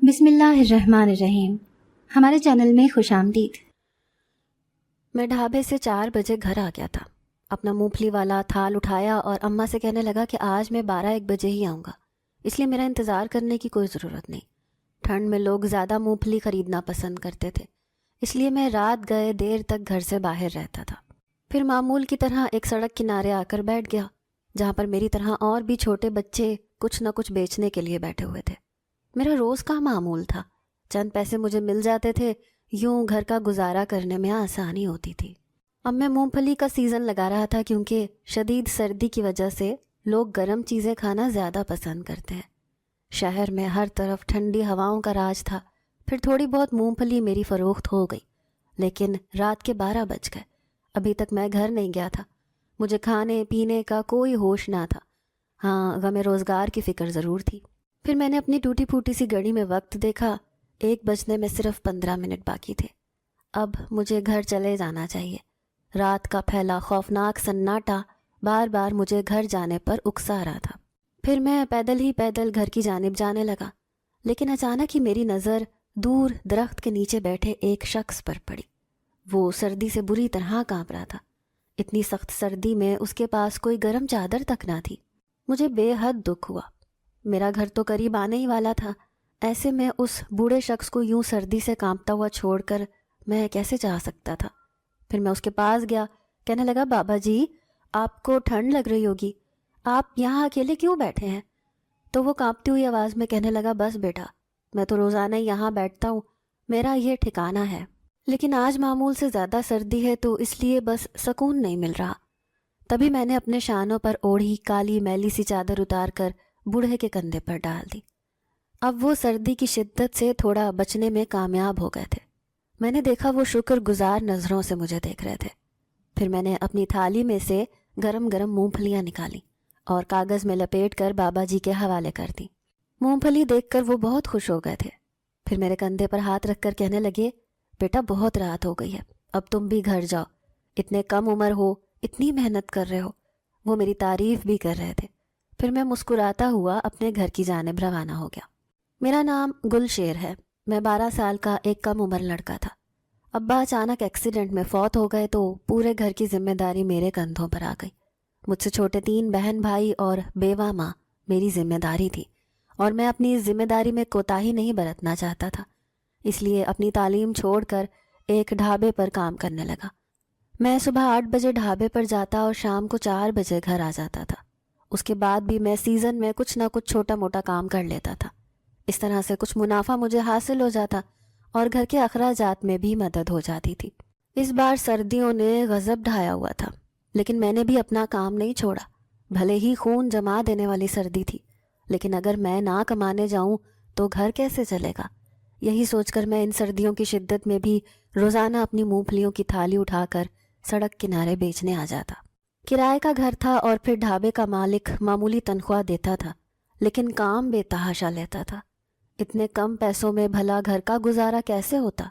بسم اللہ الرحمن الرحیم۔ ہمارے چینل میں خوش آمدید۔ میں ڈھابے سے 4 بجے گھر آ گیا تھا۔ اپنا مونگ پھلی والا تھال اٹھایا اور اماں سے کہنے لگا کہ آج میں 12-1 بجے ہی آؤں گا، اس لیے میرا انتظار کرنے کی کوئی ضرورت نہیں۔ ٹھنڈ میں لوگ زیادہ مونگ پھلی خریدنا پسند کرتے تھے، اس لیے میں رات گئے دیر تک گھر سے باہر رہتا تھا۔ پھر معمول کی طرح ایک سڑک کنارے آ کر بیٹھ گیا، جہاں پر میری طرح اور بھی چھوٹے بچے کچھ نہ کچھ بیچنے کے لیے بیٹھے ہوئے تھے۔ میرا روز کا معمول تھا، چند پیسے مجھے مل جاتے تھے، یوں گھر کا گزارا کرنے میں آسانی ہوتی تھی۔ اب میں مونگ پھلی کا سیزن لگا رہا تھا کیونکہ شدید سردی کی وجہ سے لوگ گرم چیزیں کھانا زیادہ پسند کرتے ہیں۔ شہر میں ہر طرف ٹھنڈی ہواؤں کا راج تھا۔ پھر تھوڑی بہت مونگ پھلی میری فروخت ہو گئی، لیکن رات کے 12 بج گئے، ابھی تک میں گھر نہیں گیا تھا۔ مجھے کھانے پینے کا کوئی ہوش نہ تھا، ہاں غم روزگار کی فکر ضرور تھی۔ پھر میں نے اپنی ٹوٹی پھوٹی سی گھڑی میں وقت دیکھا، 1 بجنے میں صرف 15 منٹ باقی تھے۔ اب مجھے گھر چلے جانا چاہیے۔ رات کا پھیلا خوفناک سناٹا بار بار مجھے گھر جانے پر اکسا رہا تھا۔ پھر میں پیدل ہی پیدل گھر کی جانب جانے لگا، لیکن اچانک ہی میری نظر دور درخت کے نیچے بیٹھے ایک شخص پر پڑی۔ وہ سردی سے بری طرح کانپ رہا تھا۔ اتنی سخت سردی میں اس کے پاس کوئی گرم چادر تک نہ تھی۔ مجھے بے حد دکھ ہوا۔ میرا گھر تو قریب آنے ہی والا تھا، ایسے میں اس بوڑھے شخص کو یوں سردی سے کانپتا ہوا چھوڑ کر میں کیسے جا سکتا تھا۔ پھر میں اس کے پاس گیا، کہنے لگا بابا جی آپ کو ٹھنڈ لگ رہی ہوگی، آپ یہاں اکیلے کیوں بیٹھے ہیں؟ تو وہ کانپتی ہوئی آواز میں کہنے لگا بس بیٹا، میں تو روزانہ یہاں بیٹھتا ہوں، میرا یہ ٹھکانہ ہے، لیکن آج معمول سے زیادہ سردی ہے تو اس لیے بس سکون نہیں مل رہا۔ تبھی میں نے اپنے شانوں پر اوڑھی کالی میلی سی چادر اتار کر بوڑھے کے کندھے پر ڈال دی۔ اب وہ سردی کی شدت سے تھوڑا بچنے میں کامیاب ہو گئے تھے۔ میں نے دیکھا وہ شکر گزار نظروں سے مجھے دیکھ رہے تھے۔ پھر میں نے اپنی تھالی میں سے گرم گرم مونگ پھلیاں نکالی اور کاغذ میں لپیٹ کر بابا جی کے حوالے کر دی۔ مونگ پھلی دیکھ کر وہ بہت خوش ہو گئے تھے۔ پھر میرے کندھے پر ہاتھ رکھ کر کہنے لگے بیٹا بہت رات ہو گئی ہے، اب تم بھی گھر جاؤ، اتنے کم عمر ہو، اتنی محنت کر رہے ہو۔ وہ میری تعریف بھی کر رہے تھے۔ پھر میں مسکراتا ہوا اپنے گھر کی جانب روانہ ہو گیا۔ میرا نام گل شیر ہے، میں 12 سال کا ایک کم عمر لڑکا تھا۔ ابا اچانک ایکسیڈنٹ میں فوت ہو گئے تو پورے گھر کی ذمہ داری میرے کندھوں پر آ گئی۔ مجھ سے چھوٹے 3 بہن بھائی اور بیوہ ماں میری ذمہ داری تھی، اور میں اپنی اس ذمہ داری میں کوتاہی نہیں برتنا چاہتا تھا، اس لیے اپنی تعلیم چھوڑ کر ایک ڈھابے پر کام کرنے لگا۔ میں صبح 8 بجے ڈھابے پر جاتا اور شام کو 4 بجے گھر آ جاتا تھا۔ اس کے بعد بھی میں سیزن میں کچھ نہ کچھ چھوٹا موٹا کام کر لیتا تھا۔ اس طرح سے کچھ منافع مجھے حاصل ہو جاتا اور گھر کے اخراجات میں بھی مدد ہو جاتی تھی۔ اس بار سردیوں نے غضب ڈھایا ہوا تھا، لیکن میں نے بھی اپنا کام نہیں چھوڑا۔ بھلے ہی خون جما دینے والی سردی تھی، لیکن اگر میں نہ کمانے جاؤں تو گھر کیسے چلے گا؟ یہی سوچ کر میں ان سردیوں کی شدت میں بھی روزانہ اپنی مونگ پھلیوں کی تھالی اٹھا کر سڑک کنارے بیچنے آ جاتا۔ کرائے کا گھر تھا اور پھر ڈھابے کا مالک معمولی تنخواہ دیتا تھا، لیکن کام بے تحاشا لیتا تھا۔ اتنے کم پیسوں میں بھلا گھر کا گزارا کیسے ہوتا؟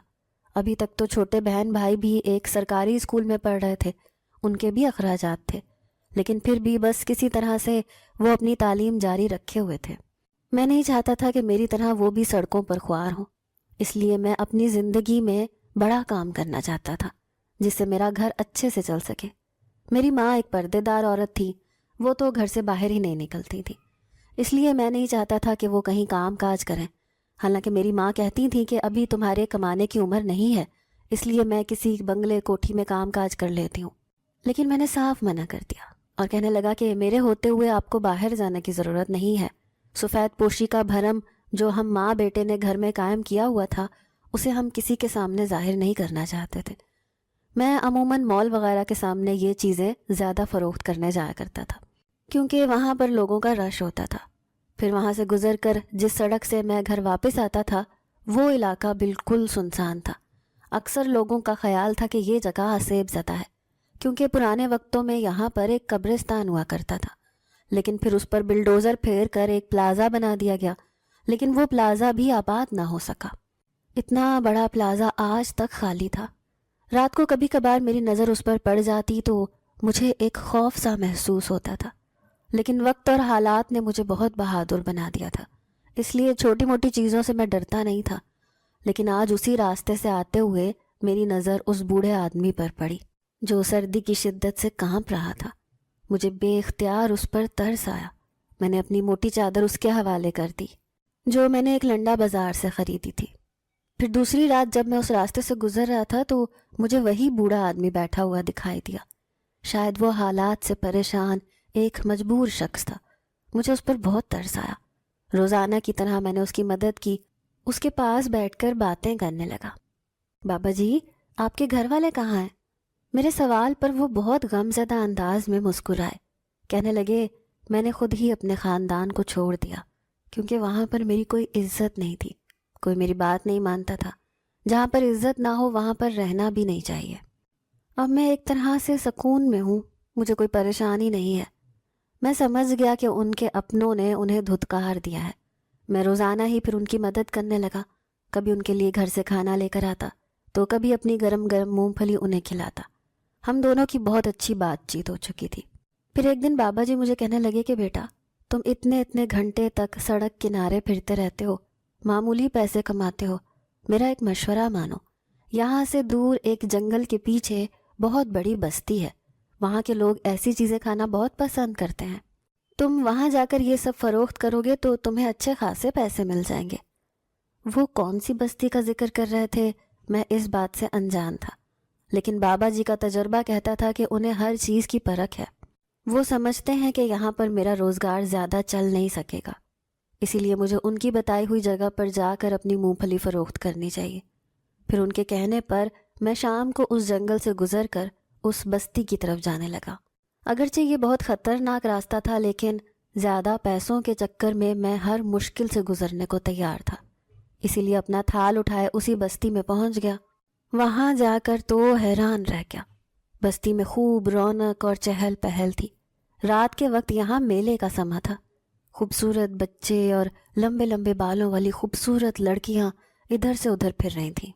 ابھی تک تو چھوٹے بہن بھائی بھی ایک سرکاری اسکول میں پڑھ رہے تھے، ان کے بھی اخراجات تھے، لیکن پھر بھی بس کسی طرح سے وہ اپنی تعلیم جاری رکھے ہوئے تھے۔ میں نہیں چاہتا تھا کہ میری طرح وہ بھی سڑکوں پر خوار ہوں، اس لیے میں اپنی زندگی میں بڑا کام کرنا چاہتا تھا جس سے میرا گھر اچھے سے چل سکے۔ میری ماں ایک پردے دار عورت تھی، وہ تو گھر سے باہر ہی نہیں نکلتی تھی، اس لیے میں نہیں چاہتا تھا کہ وہ کہیں کام کاج کریں۔ حالانکہ میری ماں کہتی تھی کہ ابھی تمہارے کمانے کی عمر نہیں ہے، اس لیے میں کسی بنگلے کوٹھی میں کام کاج کر لیتی ہوں، لیکن میں نے صاف منع کر دیا اور کہنے لگا کہ میرے ہوتے ہوئے آپ کو باہر جانے کی ضرورت نہیں ہے۔ سفید پوشی کا بھرم جو ہم ماں بیٹے نے گھر میں قائم کیا ہوا تھا، اسے ہم کسی کے سامنے ظاہر نہیں کرنا چاہتے تھے۔ میں عموماً مال وغیرہ کے سامنے یہ چیزیں زیادہ فروخت کرنے جایا کرتا تھا، کیونکہ وہاں پر لوگوں کا رش ہوتا تھا۔ پھر وہاں سے گزر کر جس سڑک سے میں گھر واپس آتا تھا، وہ علاقہ بالکل سنسان تھا۔ اکثر لوگوں کا خیال تھا کہ یہ جگہ حسیب زدہ ہے، کیونکہ پرانے وقتوں میں یہاں پر ایک قبرستان ہوا کرتا تھا، لیکن پھر اس پر بلڈوزر پھیر کر ایک پلازا بنا دیا گیا، لیکن وہ پلازا بھی آباد نہ ہو سکا۔ اتنا بڑا پلازا آج تک خالی تھا۔ رات کو کبھی کبھار میری نظر اس پر پڑ جاتی تو مجھے ایک خوف سا محسوس ہوتا تھا، لیکن وقت اور حالات نے مجھے بہت بہادر بنا دیا تھا، اس لیے چھوٹی موٹی چیزوں سے میں ڈرتا نہیں تھا، لیکن آج اسی راستے سے آتے ہوئے میری نظر اس بوڑھے آدمی پر پڑی جو سردی کی شدت سے کانپ رہا تھا۔ مجھے بے اختیار اس پر ترس آیا۔ میں نے اپنی موٹی چادر اس کے حوالے کر دی جو میں نے ایک لنڈا بازار سے خریدی تھی۔ پھر دوسری رات جب میں اس راستے سے گزر رہا تھا تو مجھے وہی بوڑھا آدمی بیٹھا ہوا دکھائی دیا۔ شاید وہ حالات سے پریشان ایک مجبور شخص تھا۔ مجھے اس پر بہت ترس آیا۔ روزانہ کی طرح میں نے اس کی مدد کی، اس کے پاس بیٹھ کر باتیں کرنے لگا۔ بابا جی، آپ کے گھر والے کہاں ہیں؟ میرے سوال پر وہ بہت غم زدہ انداز میں مسکرائے۔ کہنے لگے، میں نے خود ہی اپنے خاندان کو چھوڑ دیا کیونکہ وہاں پر میری کوئی عزت نہیں تھی، کوئی میری بات نہیں مانتا تھا۔ جہاں پر عزت نہ ہو وہاں پر رہنا بھی نہیں چاہیے۔ اب میں ایک طرح سے سکون میں ہوں، مجھے کوئی پریشانی نہیں ہے۔ میں سمجھ گیا کہ ان کے اپنوں نے انہیں دھتکار دیا ہے۔ میں روزانہ ہی پھر ان کی مدد کرنے لگا، کبھی ان کے لیے گھر سے کھانا لے کر آتا تو کبھی اپنی گرم گرم مونگ پھلی انہیں کھلاتا۔ ہم دونوں کی بہت اچھی بات چیت ہو چکی تھی۔ پھر ایک دن بابا جی مجھے کہنے لگے کہ بیٹا، تم اتنے گھنٹے تک سڑک کنارے پھرتے رہتے ہو، معمولی پیسے کماتے ہو، میرا ایک مشورہ مانو۔ یہاں سے دور ایک جنگل کے پیچھے بہت بڑی بستی ہے، وہاں کے لوگ ایسی چیزیں کھانا بہت پسند کرتے ہیں۔ تم وہاں جا کر یہ سب فروخت کرو گے تو تمہیں اچھے خاصے پیسے مل جائیں گے۔ وہ کون سی بستی کا ذکر کر رہے تھے، میں اس بات سے انجان تھا، لیکن بابا جی کا تجربہ کہتا تھا کہ انہیں ہر چیز کی پرکھ ہے۔ وہ سمجھتے ہیں کہ یہاں پر میرا روزگار زیادہ چل نہیں سکے گا، اسی لیے مجھے ان کی بتائی ہوئی جگہ پر جا کر اپنی مونگ پھلی فروخت کرنی چاہیے۔ پھر ان کے کہنے پر میں شام کو اس جنگل سے گزر کر اس بستی کی طرف جانے لگا۔ اگرچہ یہ بہت خطرناک راستہ تھا، لیکن زیادہ پیسوں کے چکر میں ہر مشکل سے گزرنے کو تیار تھا، اسی لیے اپنا تھال اٹھائے اسی بستی میں پہنچ گیا۔ وہاں جا کر تو حیران رہ گیا۔ بستی میں خوب رونق اور چہل پہل تھی۔ رات کے وقت یہاں میلے کا سما تھا۔ خوبصورت بچے اور لمبے لمبے بالوں والی خوبصورت لڑکیاں ادھر سے ادھر پھر رہی تھیں۔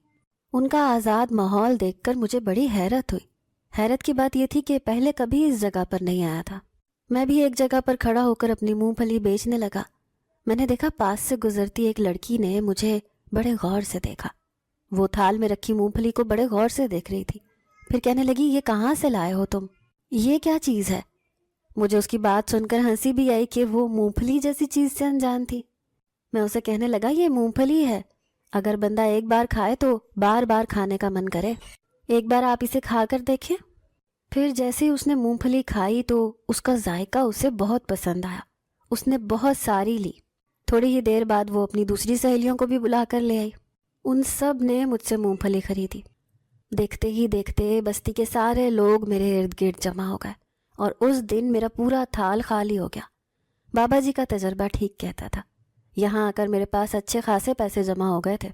ان کا آزاد ماحول دیکھ کر مجھے بڑی حیرت ہوئی۔ حیرت کی بات یہ تھی کہ پہلے کبھی اس جگہ پر نہیں آیا تھا۔ میں بھی ایک جگہ پر کھڑا ہو کر اپنی مونگ پھلی بیچنے لگا۔ میں نے دیکھا پاس سے گزرتی ایک لڑکی نے مجھے بڑے غور سے دیکھا۔ وہ تھال میں رکھی مونگ پھلی کو بڑے غور سے دیکھ رہی تھی۔ پھر کہنے لگی، یہ کہاں سے لائے ہو تم؟ یہ کیا چیز ہے؟ مجھے اس کی بات سن کر ہنسی بھی آئی کہ وہ مونگ پھلی جیسی چیز سے انجان تھی۔ میں اسے کہنے لگا، یہ مونگ پھلی ہے، اگر بندہ ایک بار کھائے تو بار بار کھانے کا من کرے، ایک بار آپ اسے کھا کر دیکھیں۔ پھر جیسے ہی اس نے مونگ پھلی کھائی تو اس کا ذائقہ اسے بہت پسند آیا۔ اس نے بہت ساری لی۔ تھوڑی ہی دیر بعد وہ اپنی دوسری سہیلیوں کو بھی بلا کر لے آئی۔ ان سب نے مجھ سے مونگ پھلی خریدی۔ دیکھتے ہی دیکھتے بستی کے سارے لوگ میرے ارد گرد جمع ہو گئے اور اس دن میرا پورا تھال خالی ہو گیا۔ بابا جی کا تجربہ ٹھیک کہتا تھا۔ یہاں آ کر میرے پاس اچھے خاصے پیسے جمع ہو گئے تھے۔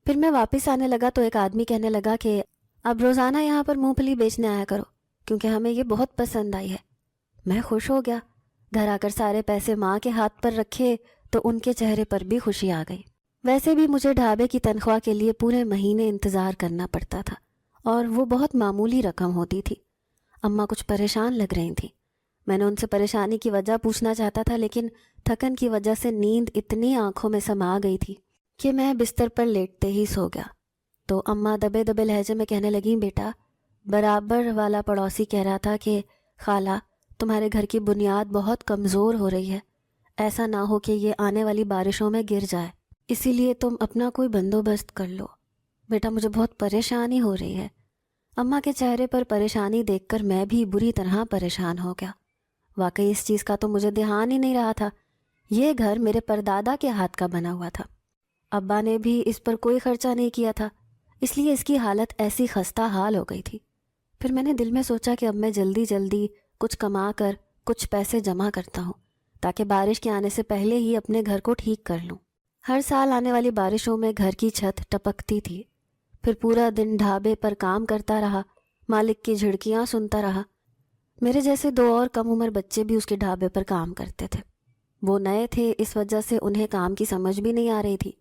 پھر میں واپس آنے لگا تو ایک آدمی کہنے لگا کہ اب روزانہ یہاں پر مونگ پھلی بیچنے آیا کرو کیونکہ ہمیں یہ بہت پسند آئی ہے۔ میں خوش ہو گیا۔ گھر آ کر سارے پیسے ماں کے ہاتھ پر رکھے تو ان کے چہرے پر بھی خوشی آ گئی۔ ویسے بھی مجھے ڈھابے کی تنخواہ کے لیے پورے مہینے انتظار کرنا پڑتا تھا اور وہ بہت معمولی رقم ہوتی تھی۔ اماں کچھ پریشان لگ رہی تھیں۔ میں نے ان سے پریشانی کی وجہ پوچھنا چاہتا تھا، لیکن تھکن کی وجہ سے نیند اتنی آنکھوں میں سما گئی تھی کہ میں بستر پر لیٹتے ہی سو گیا۔ تو اماں دبے دبے لہجے میں کہنے لگیں، بیٹا، برابر والا پڑوسی کہہ رہا تھا کہ خالہ تمہارے گھر کی بنیاد بہت کمزور ہو رہی ہے، ایسا نہ ہو کہ یہ آنے والی بارشوں میں گر جائے، اسی لیے تم اپنا کوئی بندوبست کر لو۔ بیٹا مجھے بہت پریشانی ہو رہی ہے۔ اماں کے چہرے پر پریشانی دیکھ کر میں بھی بری طرح پریشان ہو گیا۔ واقعی اس چیز کا تو مجھے دھیان ہی نہیں رہا تھا۔ یہ گھر میرے پردادا کے ہاتھ کا بنا ہوا تھا۔ ابا نے بھی اس پر کوئی خرچہ نہیں کیا تھا، اس لیے اس کی حالت ایسی خستہ حال ہو گئی تھی۔ پھر میں نے دل میں سوچا کہ اب میں جلدی جلدی کچھ کما کر کچھ پیسے جمع کرتا ہوں تاکہ بارش کے آنے سے پہلے ہی اپنے گھر کو ٹھیک کر لوں۔ ہر سال آنے والی بارشوں میں گھر کی چھت ٹپکتی تھی۔ پھر پورا دن ڈھابے پر کام کرتا رہا، مالک کی جھڑکیاں سنتا رہا۔ میرے جیسے 2 اور کم عمر بچے بھی اس کے ڈھابے پر کام کرتے تھے۔ وہ نئے تھے، اس وجہ سے انہیں کام کی سمجھ بھی نہیں آ رہی تھی،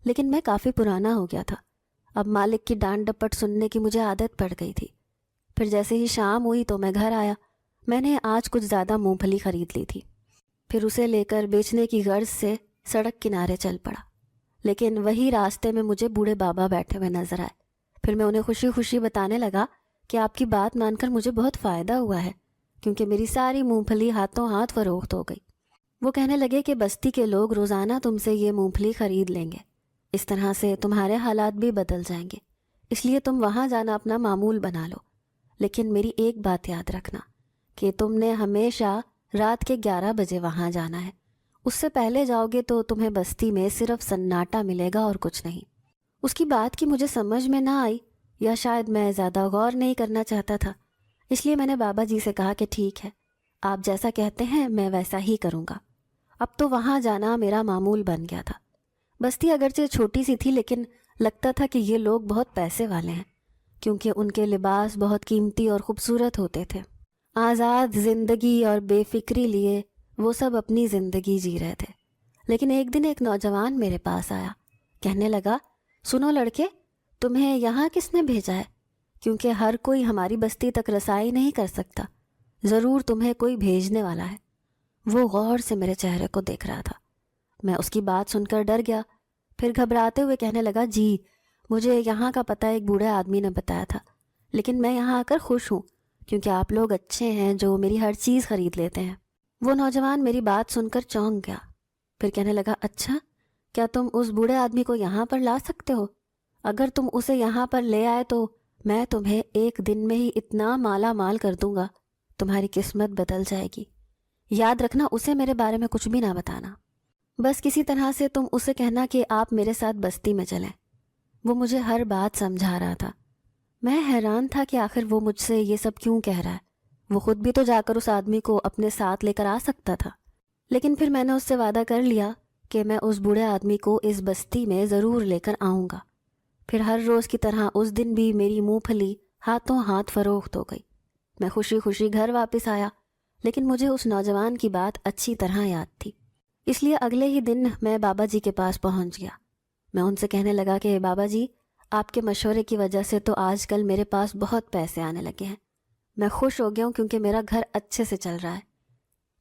لیکن میں کافی پرانا ہو گیا تھا۔ اب مالک کی ڈانٹ ڈپٹ سننے کی مجھے عادت پڑ گئی تھی۔ پھر جیسے ہی شام ہوئی تو میں گھر آیا۔ میں نے آج کچھ زیادہ مونگ پھلی خرید لی تھی۔ پھر اسے لے کر بیچنے کی غرض سے سڑک کنارے چل پڑا، لیکن وہی راستے میں مجھے بوڑھے بابا بیٹھے ہوئے نظر آئے۔ پھر میں انہیں خوشی خوشی بتانے لگا کہ آپ کی بات مان کر مجھے بہت فائدہ ہوا ہے، کیونکہ میری ساری مونگ پھلی ہاتھوں ہاتھ فروخت ہو گئی۔ وہ کہنے لگے کہ بستی کے لوگ روزانہ تم سے یہ مونگ پھلی خرید لیں گے، اس طرح سے تمہارے حالات بھی بدل جائیں گے، اس لیے تم وہاں جانا اپنا معمول بنا لو۔ لیکن میری ایک بات یاد رکھنا کہ تم نے ہمیشہ رات کے 11 بجے وہاں جانا ہے، اس سے پہلے جاؤ گے تو تمہیں بستی میں صرف سناٹا ملے گا اور کچھ نہیں۔ اس کی بات کی مجھے سمجھ میں نہ آئی، یا شاید میں زیادہ غور نہیں کرنا چاہتا تھا، اس لیے میں نے بابا جی سے کہا کہ ٹھیک ہے، آپ جیسا کہتے ہیں میں ویسا ہی کروں گا۔ اب تو وہاں جانا میرا معمول بن گیا تھا۔ بستی اگرچہ چھوٹی سی تھی، لیکن لگتا تھا کہ یہ لوگ بہت پیسے والے ہیں، کیونکہ ان کے لباس بہت قیمتی اور خوبصورت ہوتے تھے۔ آزاد زندگی اور بے فکری لیے وہ سب اپنی زندگی جی رہے تھے۔ لیکن ایک دن ایک نوجوان میرے پاس آیا، کہنے لگا، سنو لڑکے، تمہیں یہاں کس نے بھیجا ہے؟ کیونکہ ہر کوئی ہماری بستی تک رسائی نہیں کر سکتا، ضرور تمہیں کوئی بھیجنے والا ہے۔ وہ غور سے میرے چہرے کو دیکھ رہا تھا۔ میں اس کی بات سن کر ڈر گیا، پھر گھبراتے ہوئے کہنے لگا، جی مجھے یہاں کا پتہ ایک بوڑھے آدمی نے بتایا تھا، لیکن میں یہاں آ کر خوش ہوں کیونکہ آپ لوگ اچھے ہیں جو میری ہر چیز خرید لیتے ہیں۔ وہ نوجوان میری بات سن کر چونک گیا، پھر کہنے لگا، اچھا کیا تم اس بوڑھے آدمی کو یہاں پر لا سکتے ہو؟ اگر تم اسے یہاں پر لے آئے تو میں تمہیں ایک دن میں ہی اتنا مالا مال کر دوں گا، تمہاری قسمت بدل جائے گی۔ یاد رکھنا اسے میرے بارے میں کچھ بھی نہ بتانا، بس کسی طرح سے تم اسے کہنا کہ آپ میرے ساتھ بستی میں چلیں۔ وہ مجھے ہر بات سمجھا رہا تھا۔ میں حیران تھا کہ آخر وہ مجھ سے یہ سب کیوں کہہ رہا ہے، وہ خود بھی تو جا کر اس آدمی کو اپنے ساتھ لے کر آ سکتا تھا۔ لیکن پھر میں نے اس سے وعدہ کر لیا کہ میں اس بوڑھے آدمی کو اس بستی میں ضرور لے کر آؤں گا۔ پھر ہر روز کی طرح اس دن بھی میری مونگ پھلی ہاتھوں ہاتھ فروخت ہو گئی۔ میں خوشی خوشی گھر واپس آیا، لیکن مجھے اس نوجوان کی بات اچھی طرح یاد تھی، اس لیے اگلے ہی دن میں بابا جی کے پاس پہنچ گیا۔ میں ان سے کہنے لگا کہ بابا جی، آپ کے مشورے کی وجہ سے تو آج کل میرے پاس بہت پیسے آنے لگے ہیں۔ میں خوش ہو گیا ہوں کیونکہ میرا گھر اچھے سے چل رہا ہے۔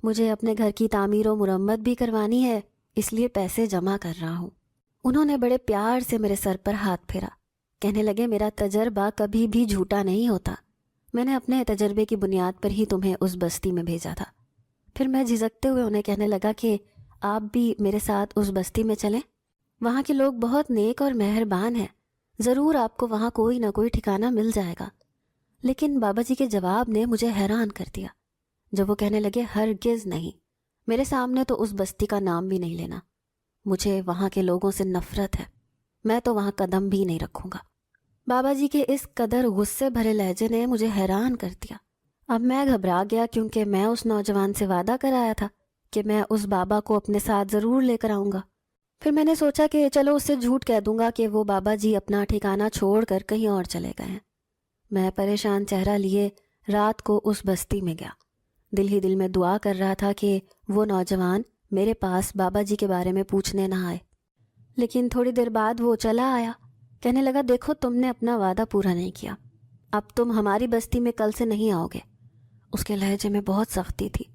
مجھے اپنے گھر کی تعمیر و مرمت بھی کروانی ہے، اس لیے پیسے جمع کر رہا ہوں۔ انہوں نے بڑے پیار سے میرے سر پر ہاتھ پھیرا، کہنے لگے، میرا تجربہ کبھی بھی جھوٹا نہیں ہوتا، میں نے اپنے تجربے کی بنیاد پر ہی تمہیں اس بستی میں بھیجا تھا۔ پھر میں جھجکتے ہوئے انہیں کہنے لگا کہ آپ بھی میرے ساتھ اس بستی میں چلیں، وہاں کے لوگ بہت نیک اور مہربان ہیں، ضرور آپ کو وہاں کوئی نہ کوئی ٹھکانہ مل جائے گا۔ لیکن بابا جی کے جواب نے مجھے حیران کر دیا، جب وہ کہنے لگے، ہرگز نہیں، میرے سامنے تو اس بستی کا نام بھی نہیں لینا، مجھے وہاں کے لوگوں سے نفرت ہے، میں تو وہاں قدم بھی نہیں رکھوں گا۔ بابا جی کے اس قدر غصے بھرے لہجے نے مجھے حیران کر دیا۔ اب میں گھبرا گیا کیونکہ میں اس نوجوان سے وعدہ کرایا تھا کہ میں اس بابا کو اپنے ساتھ ضرور لے کر آؤں گا۔ پھر میں نے سوچا کہ چلو اس سے جھوٹ کہہ دوں گا کہ وہ بابا جی اپنا ٹھکانہ چھوڑ کر کہیں اور چلے گئے ہیں۔ میں پریشان چہرہ لیے رات کو اس بستی میں گیا، دل ہی دل میں دعا کر رہا تھا کہ وہ نوجوان میرے پاس بابا جی کے بارے میں پوچھنے نہ آئے۔ لیکن تھوڑی دیر بعد وہ چلا آیا، کہنے لگا، دیکھو تم نے اپنا وعدہ پورا نہیں کیا، اب تم ہماری بستی میں کل سے نہیں آؤ گے۔ اس کے لہجے میں بہت سختی تھی۔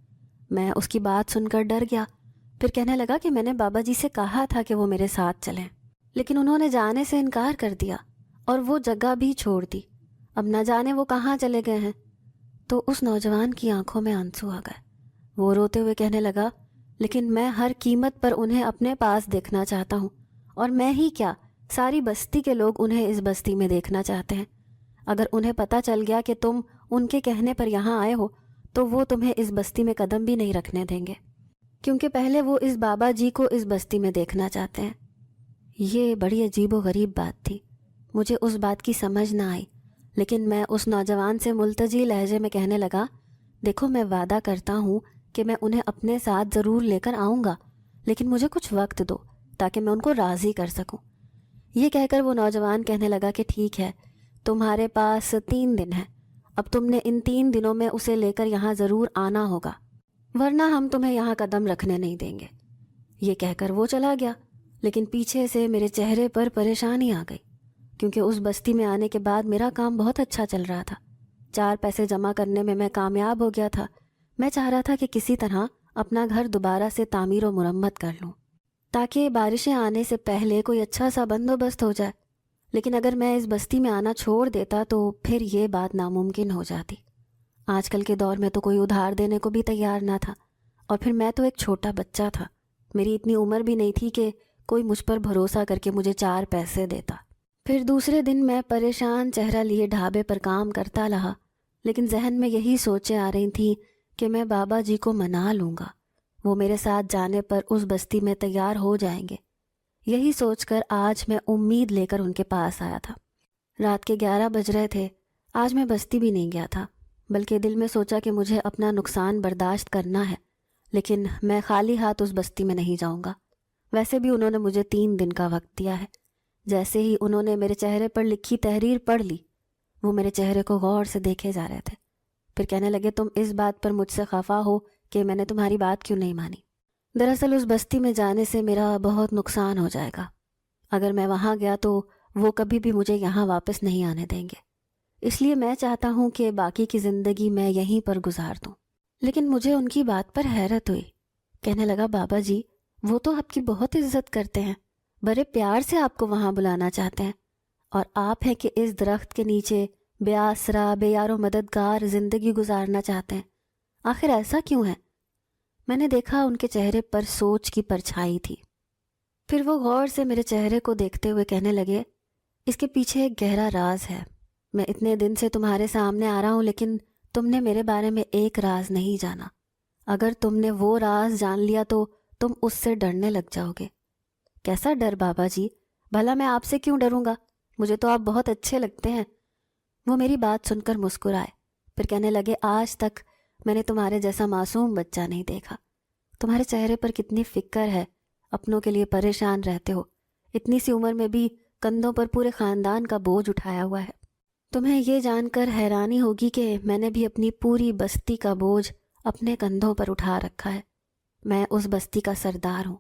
میں اس کی بات سن کر ڈر گیا، پھر کہنے لگا کہ میں نے بابا جی سے کہا تھا کہ وہ میرے ساتھ چلیں، لیکن انہوں نے جانے سے انکار کر دیا اور وہ جگہ بھی چھوڑ دی، اب نہ جانے وہ کہاں چلے گئے ہیں۔ تو اس نوجوان کی آنکھوں میں آنسو آ گئے، وہ روتے ہوئے کہنے لگا، لیکن میں ہر قیمت پر انہیں اپنے پاس دیکھنا چاہتا ہوں، اور میں ہی کیا، ساری بستی کے لوگ انہیں اس بستی میں دیکھنا چاہتے ہیں۔ اگر انہیں پتہ چل گیا کہ تم ان کے کہنے پر یہاں آئے ہو تو وہ تمہیں اس بستی میں قدم بھی نہیں رکھنے دیں گے، کیونکہ پہلے وہ اس بابا جی کو اس بستی میں دیکھنا چاہتے ہیں۔ یہ بڑی عجیب و غریب بات تھی، مجھے اس بات کی سمجھ نہ آئی، لیکن میں اس نوجوان سے ملتجی لہجے میں کہنے لگا، دیکھو میں وعدہ کرتا ہوں کہ میں انہیں اپنے ساتھ ضرور لے کر آؤں گا، لیکن مجھے کچھ وقت دو تاکہ میں ان کو راضی کر سکوں۔ یہ کہہ کر وہ نوجوان کہنے لگا کہ ٹھیک ہے، تمہارے پاس 3 دن ہیں، اب تم نے ان 3 دنوں میں اسے لے کر یہاں ضرور آنا ہوگا، ورنہ ہم تمہیں یہاں قدم رکھنے نہیں دیں گے۔ یہ کہہ کر وہ چلا گیا، لیکن پیچھے سے میرے چہرے پر پریشانی آ گئی، کیونکہ اس بستی میں آنے کے بعد میرا کام بہت اچھا چل رہا تھا، 4 پیسے جمع کرنے میں کامیاب ہو گیا تھا۔ میں چاہ رہا تھا کہ کسی طرح اپنا گھر دوبارہ سے تعمیر و مرمت کر لوں۔ تاکہ بارشیں آنے سے پہلے کوئی اچھا سا بندوبست ہو جائے، لیکن اگر میں اس بستی میں آنا چھوڑ دیتا تو پھر یہ بات ناممکن ہو جاتی۔ آج کل کے دور میں تو کوئی ادھار دینے کو بھی تیار نہ تھا، اور پھر میں تو ایک چھوٹا بچہ تھا، میری اتنی عمر بھی نہیں تھی کہ کوئی مجھ پر بھروسہ کر کے مجھے 4 پیسے دیتا۔ پھر دوسرے دن میں پریشان چہرہ لیے ڈھابے پر کام کرتا رہا، لیکن ذہن میں یہی سوچیں آ رہی تھیں کہ میں بابا جی کو منا لوں گا، وہ میرے ساتھ جانے پر اس بستی میں تیار ہو جائیں گے۔ یہی سوچ کر آج میں امید لے کر ان کے پاس آیا تھا۔ رات کے 11 بج رہے تھے۔ آج میں بستی بھی نہیں گیا تھا، بلکہ دل میں سوچا کہ مجھے اپنا نقصان برداشت کرنا ہے، لیکن میں خالی ہاتھ اس بستی میں نہیں جاؤں گا۔ ویسے بھی انہوں نے مجھے 3 دن کا وقت دیا ہے۔ جیسے ہی انہوں نے میرے چہرے پر لکھی تحریر پڑھ لی، وہ میرے چہرے کو غور سے دیکھے جا رہے تھے، پھر کہنے لگے تم اس بات پر مجھ سے خفا ہو کہ میں نے تمہاری بات کیوں نہیں مانی؟ دراصل اس بستی میں جانے سے میرا بہت نقصان ہو جائے گا۔ اگر میں وہاں گیا تو وہ کبھی بھی مجھے یہاں واپس نہیں آنے دیں گے، اس لیے میں چاہتا ہوں کہ باقی کی زندگی میں یہیں پر گزار دوں۔ لیکن مجھے ان کی بات پر حیرت ہوئی۔ کہنے لگا بابا جی وہ تو آپ کی بہت عزت کرتے ہیں، بڑے پیار سے آپ کو وہاں بلانا چاہتے ہیں، اور آپ ہیں کہ اس درخت کے نیچے بے آسرا بے یار و مددگار زندگی گزارنا چاہتے ہیں، آخر ایسا کیوں ہے؟ میں نے دیکھا ان کے چہرے پر سوچ کی پرچھائی تھی۔ پھر وہ غور سے میرے چہرے کو دیکھتے ہوئے کہنے لگے اس کے پیچھے ایک گہرا راز ہے۔ میں اتنے دن سے تمہارے سامنے آ رہا ہوں، لیکن تم نے میرے بارے میں ایک راز نہیں جانا۔ اگر تم نے وہ راز جان لیا تو تم اس سے ڈرنے لگ جاؤ گے۔ کیسا ڈر بابا جی؟ بھلا میں آپ سے کیوں ڈروں گا؟ مجھے تو آپ بہت اچھے لگتے ہیں۔ وہ میری بات سن کر مسکرائے، پھر کہنے لگے آج تک میں نے تمہارے جیسا معصوم بچہ نہیں دیکھا۔ تمہارے چہرے پر کتنی فکر ہے، اپنوں کے لیے پریشان رہتے ہو، اتنی سی عمر میں بھی کندھوں پر پورے خاندان کا بوجھ اٹھایا ہوا ہے۔ تمہیں یہ جان کر حیرانی ہوگی کہ میں نے بھی اپنی پوری بستی کا بوجھ اپنے کندھوں پر اٹھا رکھا ہے۔ میں اس بستی کا سردار ہوں۔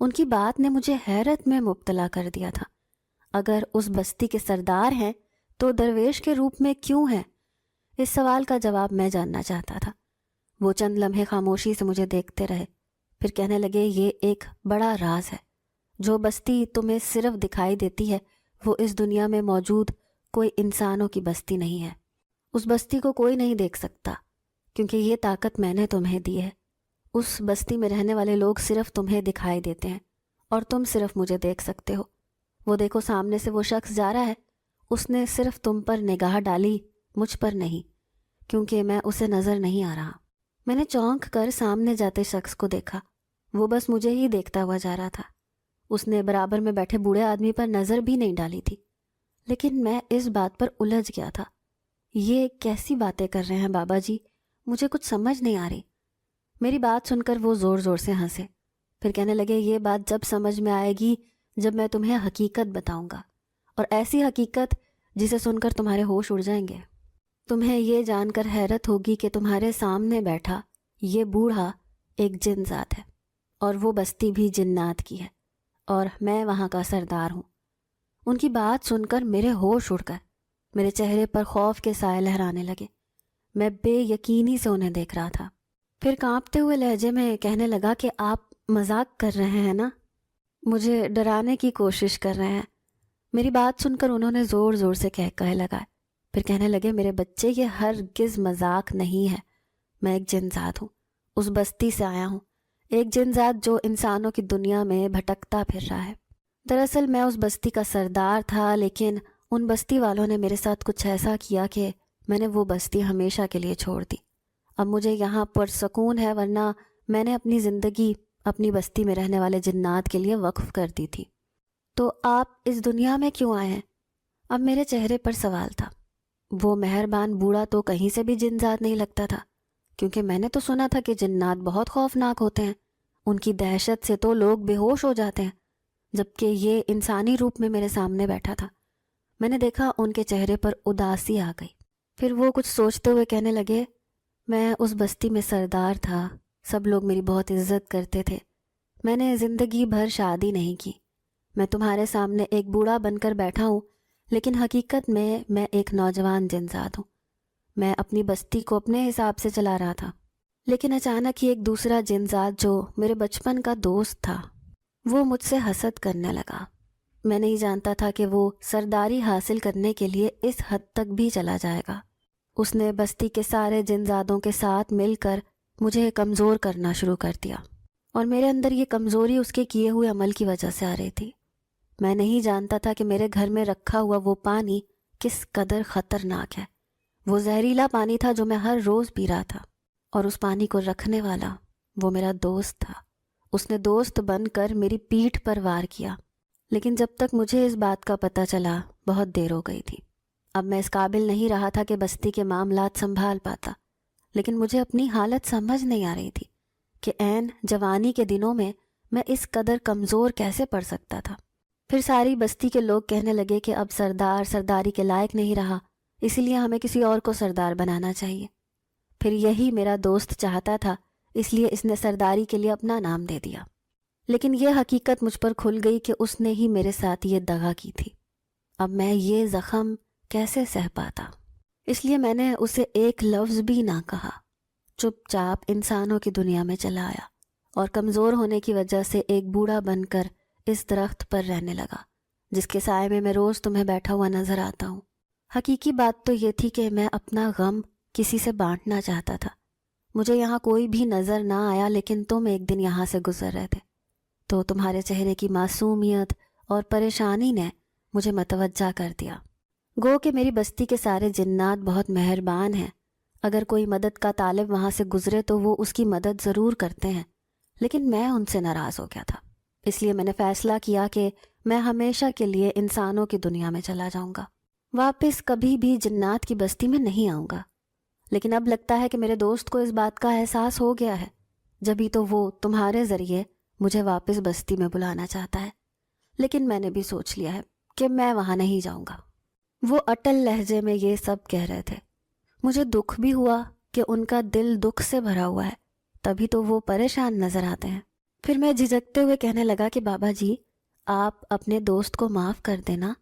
ان کی بات نے مجھے حیرت میں مبتلا کر دیا تھا۔ اگر اس بستی کے سردار ہیں تو درویش کے روپ میں کیوں ہیں؟ اس سوال کا جواب میں جاننا چاہتا تھا۔ وہ چند لمحے خاموشی سے مجھے دیکھتے رہے، پھر کہنے لگے یہ ایک بڑا راز ہے۔ جو بستی تمہیں صرف دکھائی دیتی ہے وہ اس دنیا میں موجود کوئی انسانوں کی بستی نہیں ہے۔ اس بستی کو کوئی نہیں دیکھ سکتا، کیونکہ یہ طاقت میں نے تمہیں دی ہے۔ اس بستی میں رہنے والے لوگ صرف تمہیں دکھائی دیتے ہیں، اور تم صرف مجھے دیکھ سکتے ہو۔ وہ دیکھو سامنے سے وہ شخص جا رہا ہے، اس نے صرف تم پر نگاہ ڈالی، مجھ پر نہیں، کیونکہ میں اسے نظر نہیں آ رہا۔ میں نے چونک کر سامنے جاتے شخص کو دیکھا، وہ بس مجھے ہی دیکھتا ہوا جا رہا تھا۔ اس نے برابر میں بیٹھے بوڑھے آدمی پر نظر بھی نہیں ڈالی تھی، لیکن میں اس بات پر الجھ گیا تھا۔ یہ کیسی باتیں کر رہے ہیں بابا جی؟ مجھے کچھ سمجھ نہیں آ رہی۔ میری بات سن کر وہ زور زور سے ہنسے، پھر کہنے لگے یہ بات جب سمجھ میں آئے گی جب میں تمہیں حقیقت بتاؤں گا، اور ایسی حقیقت جسے سن کر تمہارے ہوش اڑ جائیں گے۔ تمہیں یہ جان کر حیرت ہوگی کہ تمہارے سامنے بیٹھا یہ بوڑھا ایک جن ذات ہے، اور وہ بستی بھی جنات کی ہے، اور میں وہاں کا سردار ہوں۔ ان کی بات سن کر میرے ہوش اڑ کر میرے چہرے پر خوف کے سائے لہرانے لگے۔ میں بے یقینی سے انہیں دیکھ رہا تھا۔ پھر کانپتے ہوئے لہجے میں کہنے لگا کہ آپ مذاق کر رہے ہیں نا؟ مجھے ڈرانے کی کوشش کر رہے ہیں۔ میری بات سن کر انہوں نے زور زور سے کہہ لگائے، پھر کہنے لگے میرے بچے یہ ہرگز مذاق نہیں ہے۔ میں ایک جن ذات ہوں، اس بستی سے آیا ہوں، ایک جن ذات جو انسانوں کی دنیا میں بھٹکتا پھر رہا ہے۔ دراصل میں اس بستی کا سردار تھا، لیکن ان بستی والوں نے میرے ساتھ کچھ ایسا کیا کہ میں نے وہ بستی ہمیشہ کے لیے چھوڑ دی۔ اب مجھے یہاں پر سکون ہے، ورنہ میں نے اپنی زندگی اپنی بستی میں رہنے والے جنات کے لیے وقف کر دی تھی۔ تو آپ اس دنیا میں کیوں آئے ہیں؟ اب میرے چہرے پر سوال تھا۔ وہ مہربان بوڑھا تو کہیں سے بھی جن ذات نہیں لگتا تھا، کیونکہ میں نے تو سنا تھا کہ جنات بہت خوفناک ہوتے ہیں، ان کی دہشت سے تو لوگ بے ہوش ہو جاتے ہیں، جبکہ یہ انسانی روپ میں میرے سامنے بیٹھا تھا۔ میں نے دیکھا ان کے چہرے پر اداسی آ گئی۔ پھر وہ کچھ سوچتے ہوئے کہنے لگے میں اس بستی میں سردار تھا، سب لوگ میری بہت عزت کرتے تھے، میں نے زندگی بھر شادی نہیں کی، میں تمہارے سامنے ایک بوڑھا بن کر بیٹھا ہوں، لیکن حقیقت میں ایک نوجوان جن ذات ہوں۔ میں اپنی بستی کو اپنے حساب سے چلا رہا تھا، لیکن اچانک ہی ایک دوسرا جن ذات جو میرے بچپن کا دوست تھا، وہ مجھ سے حسد کرنے لگا۔ میں نہیں جانتا تھا کہ وہ سرداری حاصل کرنے کے لیے اس حد تک بھی چلا جائے گا۔ اس نے بستی کے سارے جنزادوں کے ساتھ مل کر مجھے کمزور کرنا شروع کر دیا، اور میرے اندر یہ کمزوری اس کے کیے ہوئے عمل کی وجہ سے آ رہی تھی۔ میں نہیں جانتا تھا کہ میرے گھر میں رکھا ہوا وہ پانی کس قدر خطرناک ہے۔ وہ زہریلا پانی تھا جو میں ہر روز پی رہا تھا، اور اس پانی کو رکھنے والا وہ میرا دوست تھا۔ اس نے دوست بن کر میری پیٹھ پر وار کیا، لیکن جب تک مجھے اس بات کا پتہ چلا بہت دیر ہو گئی تھی۔ اب میں اس قابل نہیں رہا تھا کہ بستی کے معاملات سنبھال پاتا، لیکن مجھے اپنی حالت سمجھ نہیں آ رہی تھی کہ عین جوانی کے دنوں میں اس قدر کمزور کیسے پڑ سکتا تھا۔ پھر ساری بستی کے لوگ کہنے لگے کہ اب سردار سرداری کے لائق نہیں رہا، اسی لیے ہمیں کسی اور کو سردار بنانا چاہیے۔ پھر یہی میرا دوست چاہتا تھا، اس لیے اس نے سرداری کے لیے اپنا نام دے دیا۔ لیکن یہ حقیقت مجھ پر کھل گئی کہ اس نے ہی میرے ساتھ یہ دغا کی تھی۔ اب میں یہ زخم کیسے سہ پاتا؟ اس لیے میں نے اسے ایک لفظ بھی نہ کہا، چپ چاپ انسانوں کی دنیا میں چلا آیا، اور کمزور ہونے کی وجہ سے ایک بوڑھا بن کر اس درخت پر رہنے لگا جس کے سائے میں روز تمہیں بیٹھا ہوا نظر آتا ہوں۔ حقیقی بات تو یہ تھی کہ میں اپنا غم کسی سے بانٹنا چاہتا تھا۔ مجھے یہاں کوئی بھی نظر نہ آیا، لیکن تم ایک دن یہاں سے گزر رہے تھے، تو تمہارے چہرے کی معصومیت اور پریشانی نے مجھے متوجہ کر دیا۔ گو کہ میری بستی کے سارے جنات بہت مہربان ہیں، اگر کوئی مدد کا طالب وہاں سے گزرے تو وہ اس کی مدد ضرور کرتے ہیں، لیکن میں ان سے ناراض ہو گیا تھا۔ اس لیے میں نے فیصلہ کیا کہ میں ہمیشہ کے لیے انسانوں کی دنیا میں چلا جاؤں گا، واپس کبھی بھی جنات کی بستی میں نہیں آؤں گا۔ لیکن اب لگتا ہے کہ میرے دوست کو اس بات کا احساس ہو گیا ہے، جبھی تو وہ تمہارے ذریعے مجھے واپس بستی میں بلانا چاہتا ہے۔ لیکن میں نے بھی سوچ لیا ہے کہ میں وہاں نہیں جاؤں گا۔ وہ اٹل لہجے میں یہ سب کہہ رہے تھے۔ مجھے دکھ بھی ہوا کہ ان کا دل دکھ سے بھرا ہوا ہے، تبھی تو وہ پریشان نظر آتے ہیں۔ پھر میں جھجکتے ہوئے کہنے لگا کہ بابا جی، آپ اپنے دوست کو معاف کر دینا،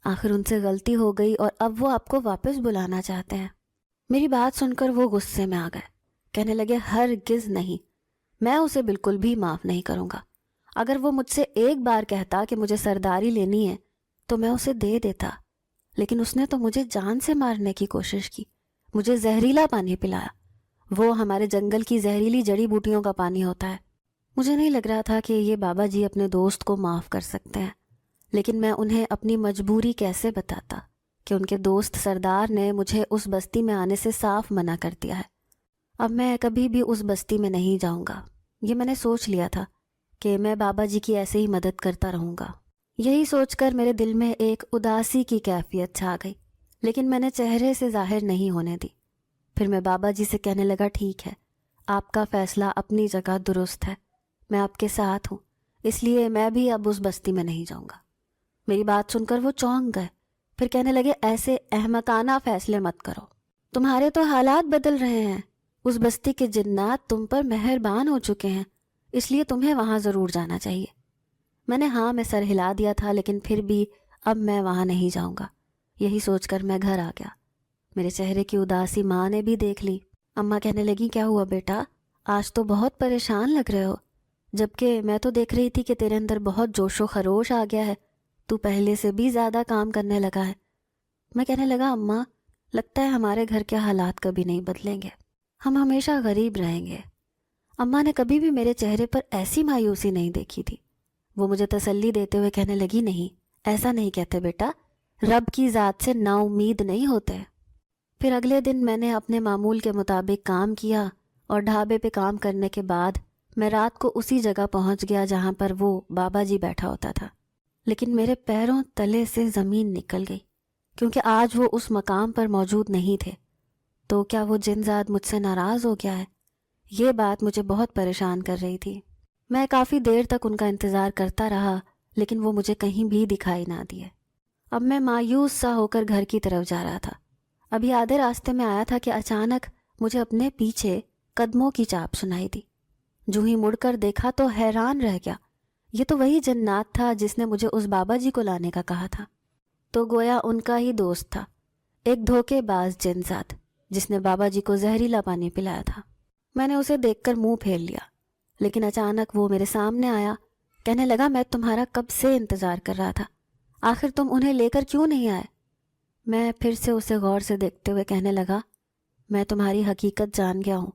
آخر ان سے غلطی ہو گئی اور اب وہ آپ کو واپس بلانا چاہتے ہیں۔ میری بات سن کر وہ غصے میں آ گئے، کہنے لگے ہرگز نہیں، میں اسے بالکل بھی معاف نہیں کروں گا۔ اگر وہ مجھ سے ایک بار کہتا کہ مجھے سرداری لینی ہے تو میں اسے دے دیتا، لیکن اس نے تو مجھے جان سے مارنے کی کوشش کی، مجھے زہریلا پانی پلایا۔ وہ ہمارے جنگل کی زہریلی جڑی بوٹیوں کا پانی ہوتا ہے۔ مجھے نہیں لگ رہا تھا کہ یہ بابا جی اپنے دوست کو معاف کر سکتے ہیں، لیکن میں انہیں اپنی مجبوری کیسے بتاتا کہ ان کے دوست سردار نے مجھے اس بستی میں آنے سے صاف منع کر دیا ہے۔ اب میں کبھی بھی اس بستی میں نہیں جاؤں گا۔ یہ میں نے سوچ لیا تھا کہ میں بابا جی کی ایسے ہی مدد کرتا رہوں گا۔ یہی سوچ کر میرے دل میں ایک اداسی کی کیفیت چھا گئی، لیکن میں نے چہرے سے ظاہر نہیں ہونے دی۔ پھر میں بابا جی سے کہنے لگا، ٹھیک ہے، آپ کا فیصلہ اپنی جگہ درست ہے، میں آپ کے ساتھ ہوں، اس لیے میں بھی اب اس بستی میں نہیں جاؤں گا۔ میری بات سن کر وہ چونک گئے، پھر کہنے لگے ایسے احمقانہ فیصلے مت کرو، تمہارے تو حالات بدل رہے ہیں، اس بستی کے جنات تم پر مہربان ہو چکے ہیں، اس لیے تمہیں وہاں ضرور جانا چاہیے۔ میں نے ہاں میں سر ہلا دیا تھا، لیکن پھر بھی اب میں وہاں نہیں جاؤں گا۔ یہی سوچ کر میں گھر آ گیا۔ میرے چہرے کی اداسی ماں نے بھی دیکھ لی۔ اماں کہنے لگی، کیا ہوا بیٹا، آج تو بہت پریشان لگ رہے ہو، جبکہ میں تو دیکھ رہی تھی کہ تیرے اندر بہت جوش و خروش آ گیا ہے، تو پہلے سے بھی زیادہ کام کرنے لگا ہے۔ میں کہنے لگا، اماں لگتا ہے ہمارے گھر کے حالات کبھی نہیں بدلیں گے، ہم ہمیشہ غریب رہیں گے۔ اماں نے کبھی بھی میرے چہرے پر ایسی مایوسی نہیں دیکھی تھی۔ وہ مجھے تسلی دیتے ہوئے کہنے لگی، نہیں ایسا نہیں کہتے بیٹا، رب کی ذات سے نا امید نہیں ہوتے۔ پھر اگلے دن میں نے اپنے معمول کے مطابق کام کیا، اور ڈھابے پہ کام کرنے کے بعد میں رات کو اسی جگہ پہنچ گیا جہاں پر وہ بابا جی بیٹھا ہوتا تھا۔ لیکن میرے پیروں تلے سے زمین نکل گئی، کیونکہ آج وہ اس مقام پر موجود نہیں تھے۔ تو کیا وہ جنزاد مجھ سے ناراض ہو گیا ہے؟ یہ بات مجھے بہت پریشان کر رہی تھی۔ میں کافی دیر تک ان کا انتظار کرتا رہا، لیکن وہ مجھے کہیں بھی دکھائی نہ دیے۔ اب میں مایوس سا ہو کر گھر کی طرف جا رہا تھا۔ ابھی آدھے راستے میں آیا تھا کہ اچانک مجھے اپنے پیچھے قدموں کی چاپ سنائی دی۔ جو ہی مڑ کر دیکھا تو حیران رہ گیا، یہ تو وہی جنات تھا جس نے مجھے اس بابا جی کو لانے کا کہا تھا۔ تو گویا ان کا ہی دوست تھا، ایک دھوکے باز جنزاد جس نے بابا جی کو زہریلا پانی پلایا تھا۔ میں نے اسے دیکھ کر منہ پھیر لیا، لیکن اچانک وہ میرے سامنے آیا، کہنے لگا میں تمہارا کب سے انتظار کر رہا تھا، آخر تم انہیں لے کر کیوں نہیں آئے؟ میں پھر سے اسے غور سے دیکھتے ہوئے کہنے لگا میں تمہاری حقیقت جان گیا ہوں،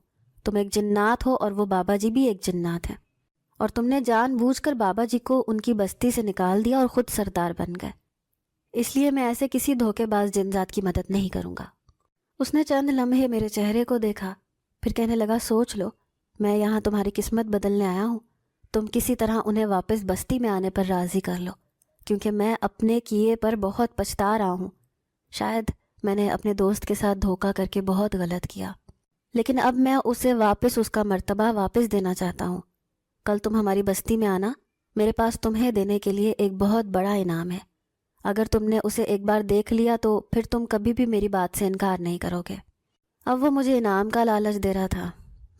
تم ایک جنات ہو اور وہ بابا جی بھی ایک جنات ہیں، اور تم نے جان بوجھ کر بابا جی کو ان کی بستی سے نکال دیا اور خود سردار بن گئے، اس لیے میں ایسے کسی دھوکے باز جن ذات کی مدد نہیں کروں گا۔ اس نے چند لمحے میرے چہرے کو دیکھا، پھر کہنے لگا سوچ لو، میں یہاں تمہاری قسمت بدلنے آیا ہوں، تم کسی طرح انہیں واپس بستی میں آنے پر راضی کر لو، کیونکہ میں اپنے کیے پر بہت پچھتا رہا ہوں۔ شاید میں نے اپنے دوست کے ساتھ دھوکہ کر کے بہت غلط کیا، لیکن اب میں اسے واپس اس کا مرتبہ واپس دینا چاہتا ہوں۔ کل تم ہماری بستی میں آنا، میرے پاس تمہیں دینے کے لیے ایک بہت بڑا انعام ہے، اگر تم نے اسے ایک بار دیکھ لیا تو پھر تم کبھی بھی میری بات سے انکار نہیں کرو گے۔ اب وہ مجھے انعام کا لالچ دے رہا تھا،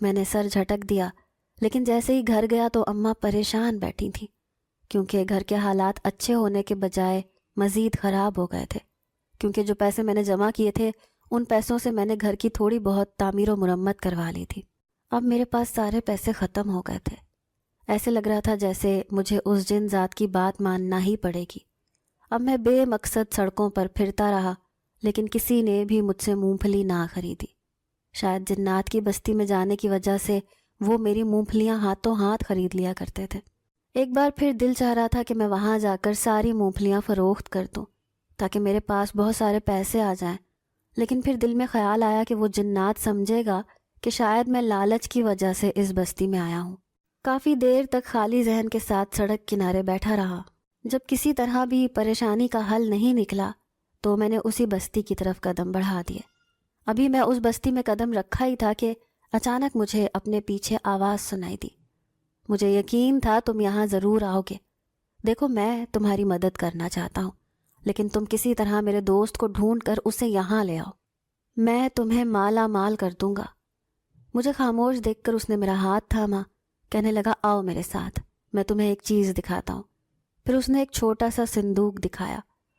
میں نے سر جھٹک دیا، لیکن جیسے ہی گھر گیا تو اماں پریشان بیٹھی تھیں، کیونکہ گھر کے حالات اچھے ہونے کے بجائے مزید خراب ہو گئے تھے، کیونکہ جو پیسے میں نے جمع کیے تھے ان پیسوں سے میں نے گھر کی تھوڑی بہت تعمیر و مرمت کروا لی تھی۔ اب میرے پاس سارے پیسے ختم ہو گئے تھے، ایسے لگ رہا تھا جیسے مجھے اس جن ذات کی بات ماننا ہی پڑے گی۔ اب میں بے مقصد سڑکوں پر پھرتا رہا، لیکن کسی نے بھی مجھ سے مونگ پھلی نہ خریدی۔ شاید جنات کی بستی میں جانے کی وجہ سے وہ میری مونگ پھلیاں ہاتھوں ہاتھ خرید لیا کرتے تھے۔ ایک بار پھر دل چاہ رہا تھا کہ میں وہاں جا کر ساری مونگ پھلیاں فروخت کر دوں تاکہ میرے پاس بہت سارے پیسے آ جائیں، لیکن پھر دل میں خیال آیا کہ وہ جنات سمجھے گا کہ شاید میں لالچ کی وجہ سے اس بستی میں آیا ہوں۔ کافی دیر تک خالی ذہن کے ساتھ سڑک کنارے بیٹھا رہا۔ جب کسی طرح بھی پریشانی کا حل نہیں نکلا تو میں نے اسی بستی کی طرف قدم بڑھا دیے۔ ابھی میں اس بستی میں قدم رکھا ہی تھا کہ اچانک مجھے اپنے پیچھے آواز سنائی دی۔ مجھے یقین تھا تم یہاں ضرور آؤ گے۔ دیکھو میں تمہاری مدد کرنا چاہتا ہوں، لیکن تم کسی طرح میرے دوست کو ڈھونڈ کر اسے یہاں لے آؤ، میں تمہیں مالا مال کر دوں گا۔ مجھے خاموش دیکھ کر اس نے میرا ہاتھ تھاما، کہنے لگا آؤ میرے ساتھ، میں تمہیں ایک چیز دکھاتا ہوں۔ پھر اس نے ایک چھوٹا سا صندوق دکھایا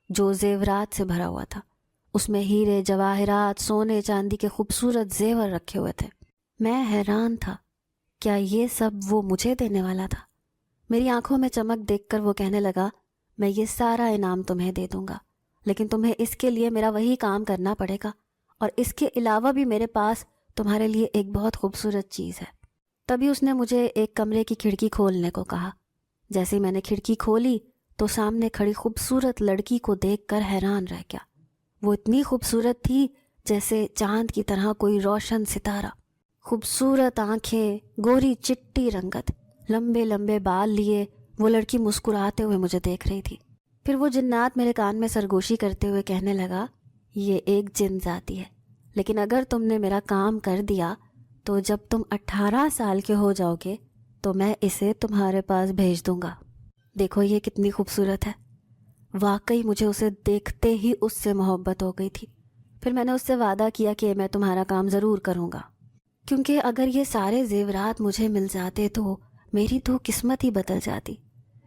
جو زیورات سے بھرا ہوا تھا، اس میں ہیرے جواہرات سونے چاندی کے خوبصورت زیور رکھے ہوئے تھے۔ میں حیران تھا، کیا یہ سب وہ مجھے دینے والا تھا؟ میری آنکھوں میں چمک دیکھ کر وہ کہنے لگا میں یہ سارا انعام تمہیں دے دوں گا، لیکن تمہیں اس کے لیے میرا وہی کام کرنا پڑے گا، اور اس کے علاوہ بھی میرے پاس تمہارے لیے ایک بہت خوبصورت چیز ہے۔ تبھی اس نے مجھے ایک کمرے کی کھڑکی کھولنے کو کہا۔ جیسے ہی میں نے کھڑکی کھولی تو سامنے کھڑی خوبصورت لڑکی کو دیکھ کر حیران رہ گیا۔ وہ اتنی خوبصورت تھی جیسے چاند کی طرح کوئی روشن ستارہ، خوبصورت آنکھیں، گوری چٹی رنگت، لمبے لمبے بال لیے وہ لڑکی مسکراتے ہوئے مجھے دیکھ رہی تھی۔ پھر وہ جنات میرے کان میں سرگوشی کرتے ہوئے کہنے لگا یہ ایک جن ذاتی ہے، لیکن اگر تم نے میرا کام کر دیا تو جب تم 18 سال کے ہو جاؤ گے تو میں اسے تمہارے پاس بھیج دوں گا۔ دیکھو یہ کتنی خوبصورت ہے۔ واقعی مجھے اسے دیکھتے ہی اس سے محبت ہو گئی تھی۔ پھر میں نے اس سے وعدہ کیا کہ میں تمہارا کام ضرور کروں گا، کیونکہ اگر یہ سارے زیورات مجھے مل جاتے تو میری تو قسمت ہی بدل جاتی۔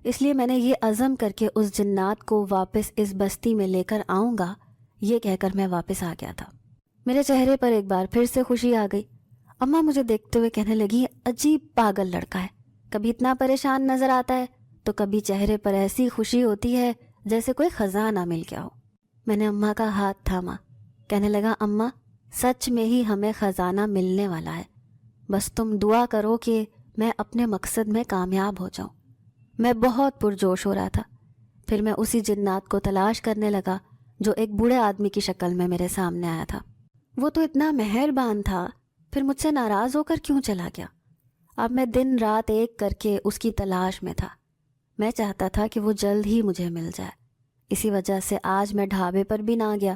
اس لیے میں نے یہ عزم کر کے اس جنات کو واپس اس بستی میں لے کر آؤں گا، یہ کہہ کر میں واپس آ گیا تھا۔ میرے چہرے پر ایک بار پھر سے خوشی آ گئی۔ اماں مجھے دیکھتے ہوئے کہنے لگی عجیب پاگل لڑکا ہے، کبھی اتنا پریشان نظر آتا ہے تو کبھی چہرے پر ایسی خوشی ہوتی ہے جیسے کوئی خزانہ مل گیا ہو۔ میں نے اماں کا ہاتھ تھاما، کہنے لگا اماں سچ میں ہی ہمیں خزانہ ملنے والا ہے، بس تم دعا کرو کہ میں اپنے مقصد میں کامیاب ہو جاؤں۔ میں بہت پرجوش ہو رہا تھا۔ پھر میں اسی جنات کو تلاش کرنے لگا جو ایک بوڑھے آدمی کی شکل میں میرے سامنے آیا تھا۔ وہ تو اتنا مہربان تھا، پھر مجھ سے ناراض ہو کر کیوں چلا گیا؟ اب میں دن رات ایک کر کے اس کی تلاش میں تھا۔ میں چاہتا تھا کہ وہ جلد ہی مجھے مل جائے، اسی وجہ سے آج میں ڈھابے پر بھی نہ گیا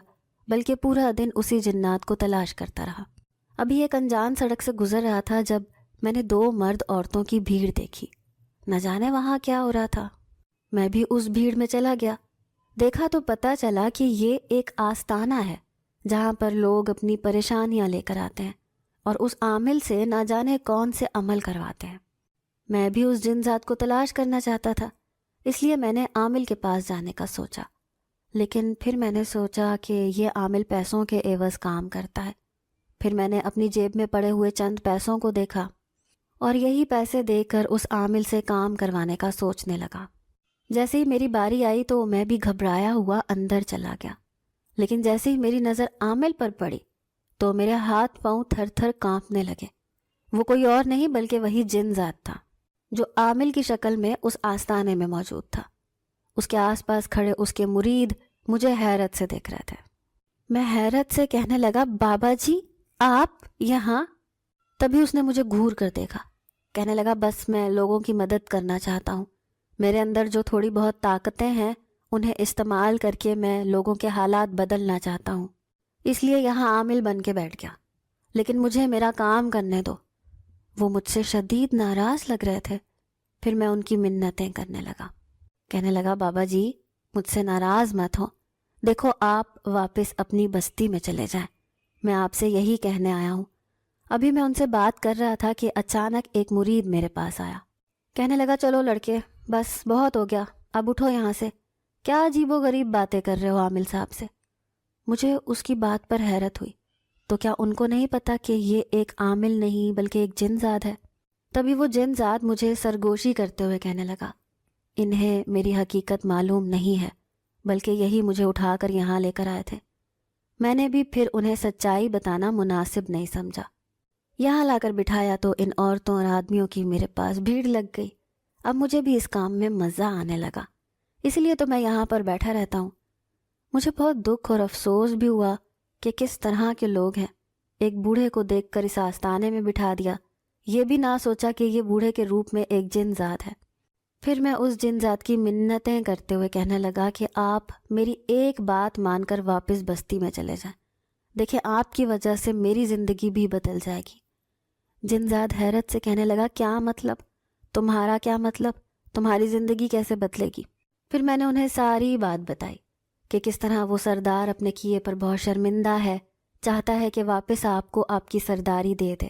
بلکہ پورا دن اسی جنات کو تلاش کرتا رہا۔ ابھی ایک انجان سڑک سے گزر رہا تھا جب میں نے 2 مرد عورتوں کی بھیڑ دیکھی۔ نہ جانے وہاں کیا ہو رہا تھا۔ میں بھی اس بھیڑ میں چلا گیا۔ دیکھا تو پتہ چلا کہ یہ ایک آستانہ ہے جہاں پر لوگ اپنی پریشانیاں لے کر آتے ہیں اور اس عامل سے نہ جانے کون سے عمل کرواتے ہیں۔ میں بھی اس جن ذات کو تلاش کرنا چاہتا تھا، اس لیے میں نے عامل کے پاس جانے کا سوچا، لیکن پھر میں نے سوچا کہ یہ عامل پیسوں کے عوض کام کرتا ہے۔ پھر میں نے اپنی جیب میں پڑے ہوئے چند پیسوں کو دیکھا، اور یہی پیسے دے کر اس عامل سے کام کروانے کا سوچنے لگا۔ جیسے ہی میری باری آئی تو میں بھی گھبرایا ہوا اندر چلا گیا، لیکن جیسے ہی میری نظر عامل پر پڑی تو میرے ہاتھ پاؤں تھر تھر کانپنے لگے۔ وہ کوئی اور نہیں بلکہ وہی جن ذات تھا جو عامل کی شکل میں اس آستانے میں موجود تھا۔ اس کے آس پاس کھڑے اس کے مرید مجھے حیرت سے دیکھ رہے تھے۔ میں حیرت سے کہنے لگا، بابا جی آپ یہاں؟ تبھی اس نے مجھے گھور کر دیکھا، کہنے لگا، بس میں لوگوں کی مدد کرنا چاہتا ہوں۔ میرے اندر جو تھوڑی بہت طاقتیں ہیں انہیں استعمال کر کے میں لوگوں کے حالات بدلنا چاہتا ہوں، اس لیے یہاں عامل بن کے بیٹھ گیا، لیکن مجھے میرا کام کرنے دو۔ وہ مجھ سے شدید ناراض لگ رہے تھے۔ پھر میں ان کی منتیں کرنے لگا، کہنے لگا، بابا جی مجھ سے ناراض مت ہو، دیکھو آپ واپس اپنی بستی میں چلے جائیں، میں آپ سے یہی کہنے آیا ہوں۔ ابھی میں ان سے بات کر رہا تھا کہ اچانک ایک مرید میرے پاس آیا، کہنے لگا، چلو لڑکے بس بہت ہو گیا، اب اٹھو یہاں سے، کیا عجیب و غریب باتیں کر رہے ہو عامل صاحب سے۔ مجھے اس کی بات پر حیرت ہوئی، تو کیا ان کو نہیں پتا کہ یہ ایک عامل نہیں بلکہ ایک جن زاد ہے؟ تبھی وہ جن زاد مجھے سرگوشی کرتے ہوئے کہنے لگا، انہیں میری حقیقت معلوم نہیں ہے، بلکہ یہی مجھے اٹھا کر یہاں لے کر آئے تھے۔ میں نے بھی پھر انہیں سچائی بتانا مناسب نہیں سمجھا۔ یہاں لا کر بٹھایا تو ان عورتوں اور آدمیوں کی میرے پاس بھیڑ لگ گئی۔ اب مجھے بھی اس کام میں مزہ آنے لگا، اس لیے تو میں یہاں پر بیٹھا رہتا ہوں۔ مجھے بہت دکھ اور افسوس بھی ہوا کہ کس طرح کے لوگ ہیں۔ ایک بوڑھے کو دیکھ کر اس آستانے میں بٹھا دیا، یہ بھی نہ سوچا کہ یہ بوڑھے کے روپ میں ایک جن ذات ہے۔ پھر میں اس جن ذات کی منتیں کرتے ہوئے کہنے لگا کہ آپ میری ایک بات مان کر واپس بستی میں چلے جائیں، دیکھیں آپ کی وجہ سے میری زندگی بھی بدل جائے گی۔ جن ذات حیرت سے کہنے لگا، کیا مطلب؟ تمہارا کیا مطلب؟ تمہاری زندگی کیسے بدلے گی؟ پھر میں نے انہیں ساری بات بتائی کہ کس طرح وہ سردار اپنے کیے پر بہت شرمندہ ہے، چاہتا ہے کہ واپس آپ کو آپ کی سرداری دے دے،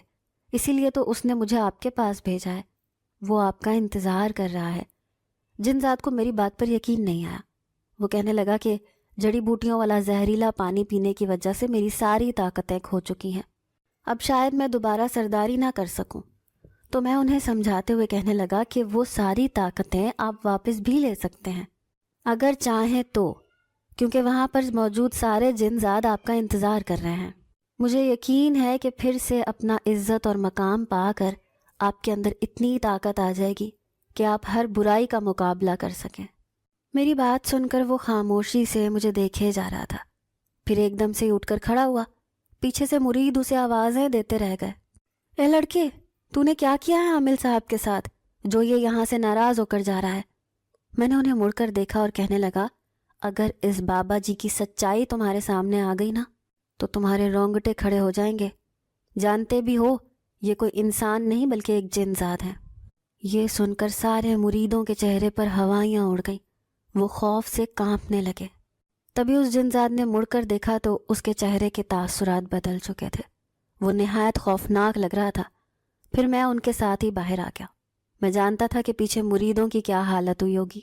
اسی لیے تو اس نے مجھے آپ کے پاس بھیجا ہے، وہ آپ کا انتظار کر رہا ہے۔ جن ذات کو میری بات پر یقین نہیں آیا، وہ کہنے لگا کہ جڑی بوٹیوں والا زہریلا پانی پینے کی وجہ سے میری ساری طاقتیں کھو چکی ہیں، اب شاید میں دوبارہ سرداری نہ کر سکوں۔ تو میں انہیں سمجھاتے ہوئے کہنے لگا کہ وہ ساری طاقتیں آپ واپس بھی لے سکتے ہیں اگر چاہیں تو، کیونکہ وہاں پر موجود سارے جن زاد آپ کا انتظار کر رہے ہیں۔ مجھے یقین ہے کہ پھر سے اپنا عزت اور مقام پا کر آپ کے اندر اتنی طاقت آ جائے گی کہ آپ ہر برائی کا مقابلہ کر سکیں۔ میری بات سن کر وہ خاموشی سے مجھے دیکھے جا رہا تھا، پھر ایک دم سے اٹھ کر کھڑا ہوا۔ پیچھے سے مرید اسے آوازیں دیتے رہ گئے، اے لڑکے تو نے کیا کیا ہے عامل صاحب کے ساتھ جو یہ یہاں سے ناراض ہو کر جا رہا ہے؟ میں نے انہیں مڑ کر دیکھا اور کہنے لگا، اگر اس بابا جی کی سچائی تمہارے سامنے آ گئی نا تو تمہارے رونگٹے کھڑے ہو جائیں گے۔ جانتے بھی ہو یہ کوئی انسان نہیں بلکہ ایک جن ذات ہے۔ یہ سن کر سارے مریدوں کے چہرے پر ہوائیاں اڑ گئیں، وہ خوف سے کانپنے لگے۔ تبھی اس جن ذات نے مڑ کر دیکھا تو اس کے چہرے کے تاثرات بدل چکے تھے، وہ نہایت خوفناک لگ رہا تھا۔ پھر میں ان کے ساتھ ہی باہر آ گیا۔ میں جانتا تھا کہ پیچھے مریدوں کی کیا حالت ہوئی ہوگی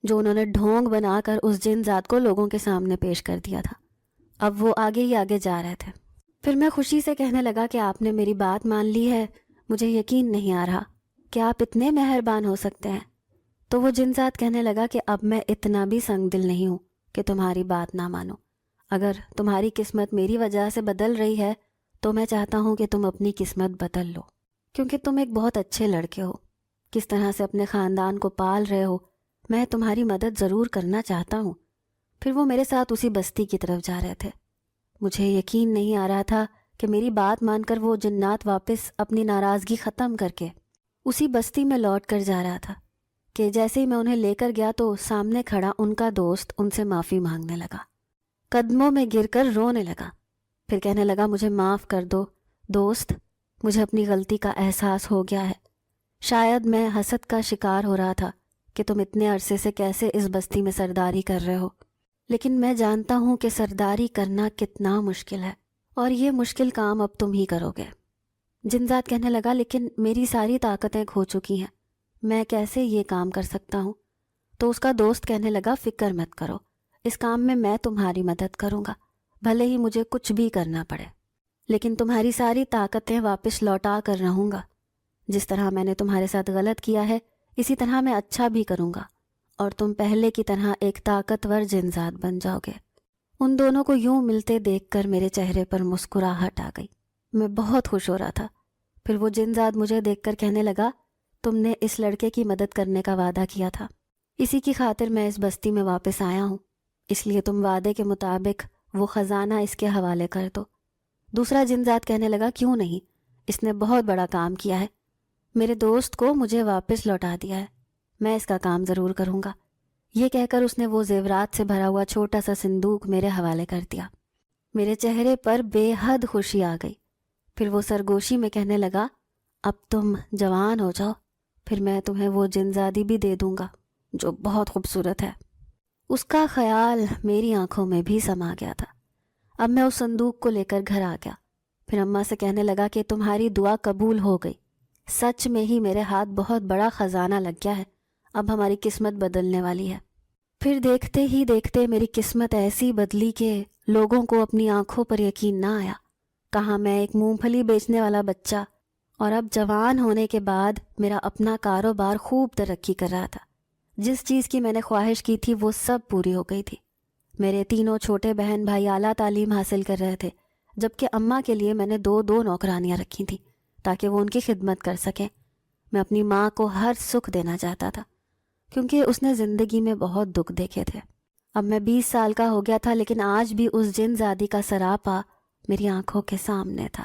جو انہوں نے ڈھونگ بنا کر اس جن ذات کو لوگوں کے سامنے پیش کر دیا تھا۔ اب وہ آگے ہی آگے جا رہے تھے۔ پھر میں خوشی سے کہنے لگا کہ آپ نے میری بات مان لی ہے، مجھے یقین نہیں آ رہا کہ آپ اتنے مہربان ہو سکتے ہیں۔ تو وہ جن ذات کہنے لگا کہ اب میں اتنا بھی سنگ دل نہیں ہوں کہ تمہاری بات نہ مانو۔ اگر تمہاری قسمت میری وجہ سے بدل رہی ہے تو میں چاہتا ہوں کہ تم اپنی قسمت بدل لو، کیونکہ تم ایک بہت اچھے لڑکے ہو، کس طرح سے اپنے خاندان کو پال رہے ہو، میں تمہاری مدد ضرور کرنا چاہتا ہوں۔ پھر وہ میرے ساتھ اسی بستی کی طرف جا رہے تھے۔ مجھے یقین نہیں آ رہا تھا کہ میری بات مان کر وہ جنات واپس اپنی ناراضگی ختم کر کے اسی بستی میں لوٹ کر جا رہا تھا کہ جیسے ہی میں انہیں لے کر گیا تو سامنے کھڑا ان کا دوست ان سے معافی مانگنے لگا، قدموں میں گر کر رونے لگا۔ پھر کہنے لگا، مجھے معاف کر دو دوست، مجھے اپنی غلطی کا احساس ہو گیا ہے۔ شاید میں حسد کا شکار ہو رہا تھا کہ تم اتنے عرصے سے کیسے اس بستی میں سرداری کر رہے ہو، لیکن میں جانتا ہوں کہ سرداری کرنا کتنا مشکل ہے، اور یہ مشکل کام اب تم ہی کرو گے۔ جن ذات کہنے لگا، لیکن میری ساری طاقتیں کھو چکی ہیں، میں کیسے یہ کام کر سکتا ہوں؟ تو اس کا دوست کہنے لگا، فکر مت کرو، اس کام میں تمہاری مدد کروں گا، بھلے ہی مجھے کچھ بھی کرنا پڑے، لیکن تمہاری ساری طاقتیں واپس لوٹا کر رہوں گا۔ جس طرح میں نے تمہارے ساتھ غلط کیا ہے اسی طرح میں اچھا بھی کروں گا، اور تم پہلے کی طرح ایک طاقتور جن ذات بن جاؤ گے۔ ان دونوں کو یوں ملتے دیکھ کر میرے چہرے پر مسکراہٹ آ گئی۔ میں بہت خوش ہو رہا تھا۔ پھر وہ جن ذات مجھے دیکھ کر کہنے لگا، تم نے اس لڑکے کی مدد کرنے کا وعدہ کیا تھا، اسی کی خاطر میں اس بستی میں واپس آیا ہوں، اس لیے تم وعدے کے مطابق وہ خزانہ اس کے حوالے کر دو۔ دوسرا جن ذات کہنے لگا، کیوں نہیں، اس نے بہت بڑا کام کیا ہے، میرے دوست کو مجھے واپس لوٹا دیا ہے، میں اس کا کام ضرور کروں گا۔ یہ کہہ کر اس نے وہ زیورات سے بھرا ہوا چھوٹا سا صندوق میرے حوالے کر دیا۔ میرے چہرے پر بے حد خوشی آ گئی۔ پھر وہ سرگوشی میں کہنے لگا، اب تم جوان ہو جاؤ، پھر میں تمہیں وہ جن زادی بھی دے دوں گا جو بہت خوبصورت ہے۔ اس کا خیال میری آنکھوں میں بھی سما گیا تھا۔ اب میں اس صندوق کو لے کر گھر آ گیا۔ پھر اماں سے کہنے لگا کہ تمہاری دعا قبول ہو گئی، سچ میں ہی میرے ہاتھ بہت بڑا خزانہ لگ گیا ہے، اب ہماری قسمت بدلنے والی ہے۔ پھر دیکھتے ہی دیکھتے میری قسمت ایسی بدلی کہ لوگوں کو اپنی آنکھوں پر یقین نہ آیا۔ کہاں میں ایک مونگ پھلی بیچنے والا بچہ، اور اب جوان ہونے کے بعد میرا اپنا کاروبار خوب ترقی کر رہا تھا۔ جس چیز کی میں نے خواہش کی تھی وہ سب پوری ہو گئی تھی۔ میرے تینوں چھوٹے بہن بھائی اعلیٰ تعلیم حاصل کر رہے تھے، جبکہ اماں کے لیے میں نے دو نوکرانیاں رکھی تھیں تاکہ وہ ان کی خدمت کر سکیں۔ میں اپنی ماں کو ہر سکھ دینا چاہتا تھا کیونکہ اس نے زندگی میں بہت دکھ دیکھے تھے۔ اب میں 20 سال کا ہو گیا تھا، لیکن آج بھی اس جن زادی کا سراپا میری آنکھوں کے سامنے تھا۔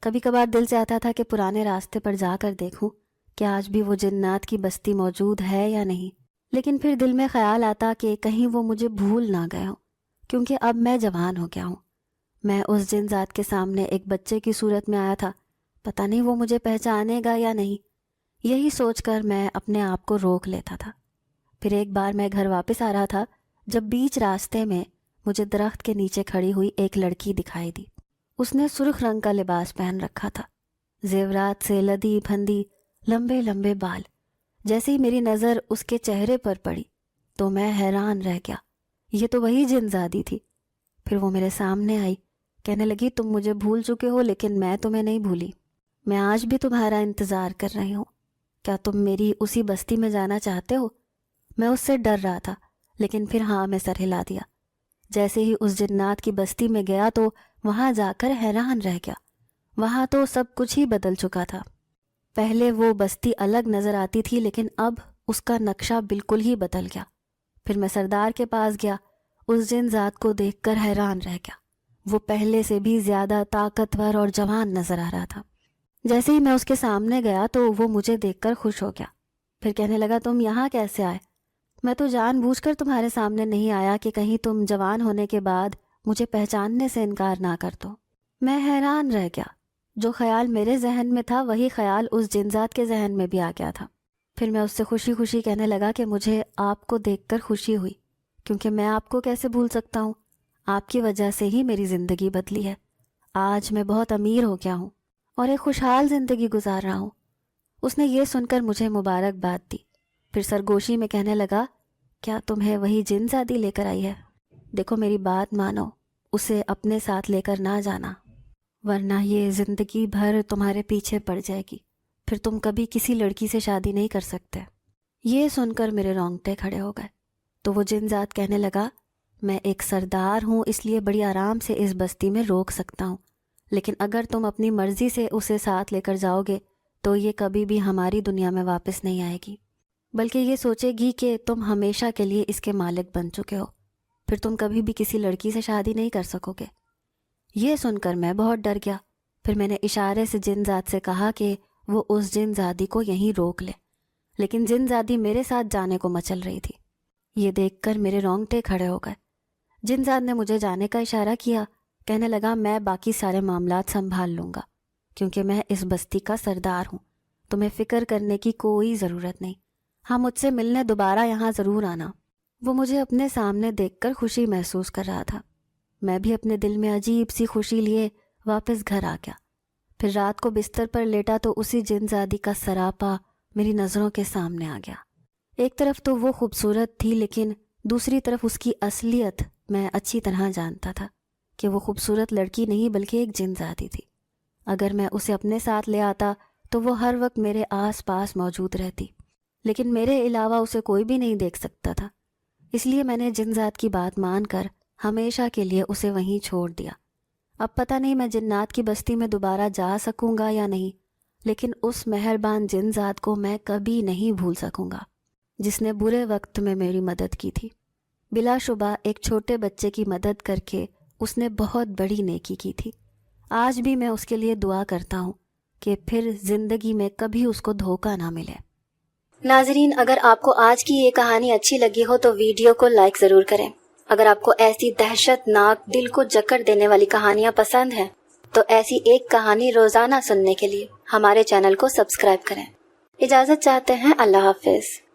کبھی کبھار دل چاہتا تھا کہ پرانے راستے پر جا کر دیکھوں کہ آج بھی وہ جنات کی بستی موجود ہے یا نہیں، لیکن پھر دل میں خیال آتا کہ کہیں وہ مجھے بھول نہ گئے ہوں، کیونکہ اب میں جوان ہو گیا ہوں۔ میں اس جن ذات کے سامنے ایک بچے کی صورت میں آیا تھا، پتہ نہیں وہ مجھے پہچانے گا یا نہیں، یہی سوچ کر میں اپنے آپ کو روک لیتا تھا۔ پھر ایک بار میں گھر واپس آ رہا تھا جب بیچ راستے میں مجھے درخت کے نیچے کھڑی ہوئی ایک لڑکی دکھائی دی۔ اس نے سرخ رنگ کا لباس پہن رکھا تھا، زیورات سے لدی پھندی، لمبے لمبے بال۔ جیسے ہی میری نظر اس کے چہرے پر پڑی تو میں حیران رہ گیا، یہ تو وہی جن زادی تھی۔ پھر وہ میرے سامنے آئی، کہنے لگی، تم مجھے بھول چکے ہو لیکن میں تمہیں نہیں بھولی، میں آج بھی تمہارا انتظار کر رہی ہوں، کیا تم میری اسی بستی میں جانا چاہتے ہو؟ میں اس سے ڈر رہا تھا لیکن پھر ہاں میں سر ہلا دیا۔ جیسے ہی اس جنات کی بستی میں گیا تو وہاں جا کر حیران رہ گیا، وہاں تو سب کچھ ہی بدل چکا تھا۔ پہلے وہ بستی الگ نظر آتی تھی لیکن اب اس کا نقشہ بالکل ہی بدل گیا۔ پھر میں سردار کے پاس گیا، اس جن ذات کو دیکھ کر حیران رہ گیا، وہ پہلے سے بھی زیادہ طاقتور اور جوان نظر آ رہا تھا۔ جیسے ہی میں اس کے سامنے گیا تو وہ مجھے دیکھ کر خوش ہو گیا، پھر کہنے لگا، تم یہاں کیسے آئے؟ میں تو جان بوجھ کر تمہارے سامنے نہیں آیا کہ کہیں تم جوان ہونے کے بعد مجھے پہچاننے سے انکار نہ کر دو۔ میں حیران رہ گیا، جو خیال میرے ذہن میں تھا وہی خیال اس جن ذات کے ذہن میں بھی آ گیا تھا۔ پھر میں اس سے خوشی خوشی کہنے لگا کہ مجھے آپ کو دیکھ کر خوشی ہوئی، کیونکہ میں آپ کو کیسے بھول سکتا ہوں، آپ کی وجہ سے ہی میری زندگی بدلی ہے، آج میں بہت امیر ہو گیا ہوں اور ایک خوشحال زندگی گزار رہا ہوں۔ اس نے یہ سن کر مجھے مبارکباد دی، پھر سرگوشی میں کہنے لگا، کیا تمہیں وہی جن زادی لے کر آئی ہے؟ دیکھو میری بات مانو، اسے اپنے ساتھ لے کر نہ جانا، ورنہ یہ زندگی بھر تمہارے پیچھے پڑ جائے گی، پھر تم کبھی کسی لڑکی سے شادی نہیں کر سکتے۔ یہ سن کر میرے رونگٹے کھڑے ہو گئے۔ تو وہ جن ذات کہنے لگا، میں ایک سردار ہوں اس لیے بڑی آرام سے اس بستی میں روک سکتا ہوں، لیکن اگر تم اپنی مرضی سے اسے ساتھ لے کر جاؤ گے تو یہ کبھی بھی ہماری دنیا میں واپس نہیں آئے گی، بلکہ یہ سوچے گی کہ تم ہمیشہ کے لیے اس کے مالک بن چکے ہو، پھر تم کبھی بھی کسی لڑکی سے شادی نہیں کر سکو گے۔ یہ سن کر میں بہت ڈر گیا۔ پھر میں نے اشارے سے جن ذات سے کہا کہ وہ اس جن زادی کو یہیں روک لے، لیکن جن زادی میرے ساتھ جانے کو مچل رہی تھی۔ یہ دیکھ کر میرے رونگٹے کھڑے ہو گئے۔ جن ذات نے مجھے جانے کا اشارہ کیا، کہنے لگا، میں باقی سارے معاملات سنبھال لوں گا کیونکہ میں اس بستی کا سردار ہوں، تمہیں فکر کرنے کی کوئی ضرورت نہیں، ہاں مجھ سے ملنے دوبارہ یہاں ضرور آنا۔ وہ مجھے اپنے سامنے دیکھ کر خوشی محسوس کر رہا تھا، میں بھی اپنے دل میں عجیب سی خوشی لیے واپس گھر آ گیا۔ پھر رات کو بستر پر لیٹا تو اسی جن زادی کا سراپا میری نظروں کے سامنے آ گیا۔ ایک طرف تو وہ خوبصورت تھی لیکن دوسری طرف اس کی اصلیت میں اچھی طرح جانتا تھا کہ وہ خوبصورت لڑکی نہیں بلکہ ایک جن زادی تھی۔ اگر میں اسے اپنے ساتھ لے آتا تو وہ ہر وقت میرے آس پاس موجود رہتی، لیکن میرے علاوہ اسے کوئی بھی نہیں دیکھ سکتا تھا۔ اس لیے میں نے جن ذات کی بات مان کر ہمیشہ کے لیے اسے وہیں چھوڑ دیا۔ اب پتہ نہیں میں جنات کی بستی میں دوبارہ جا سکوں گا یا نہیں، لیکن اس مہربان جن ذات کو میں کبھی نہیں بھول سکوں گا جس نے برے وقت میں میری مدد کی تھی۔ بلا شبہ ایک چھوٹے بچے کی مدد کر کے اس نے بہت بڑی نیکی کی تھی۔ آج بھی میں اس کے لیے دعا کرتا ہوں کہ پھر زندگی میں کبھی اس کو دھوکہ نہ ملے۔ ناظرین، اگر آپ کو آج کی یہ کہانی اچھی لگی ہو تو ویڈیو کو لائک ضرور کریں۔ اگر آپ کو ایسی دہشت ناک دل کو جکڑ دینے والی کہانیاں پسند ہیں تو ایسی ایک کہانی روزانہ سننے کے لیے ہمارے چینل کو سبسکرائب کریں۔ اجازت چاہتے ہیں، اللہ حافظ۔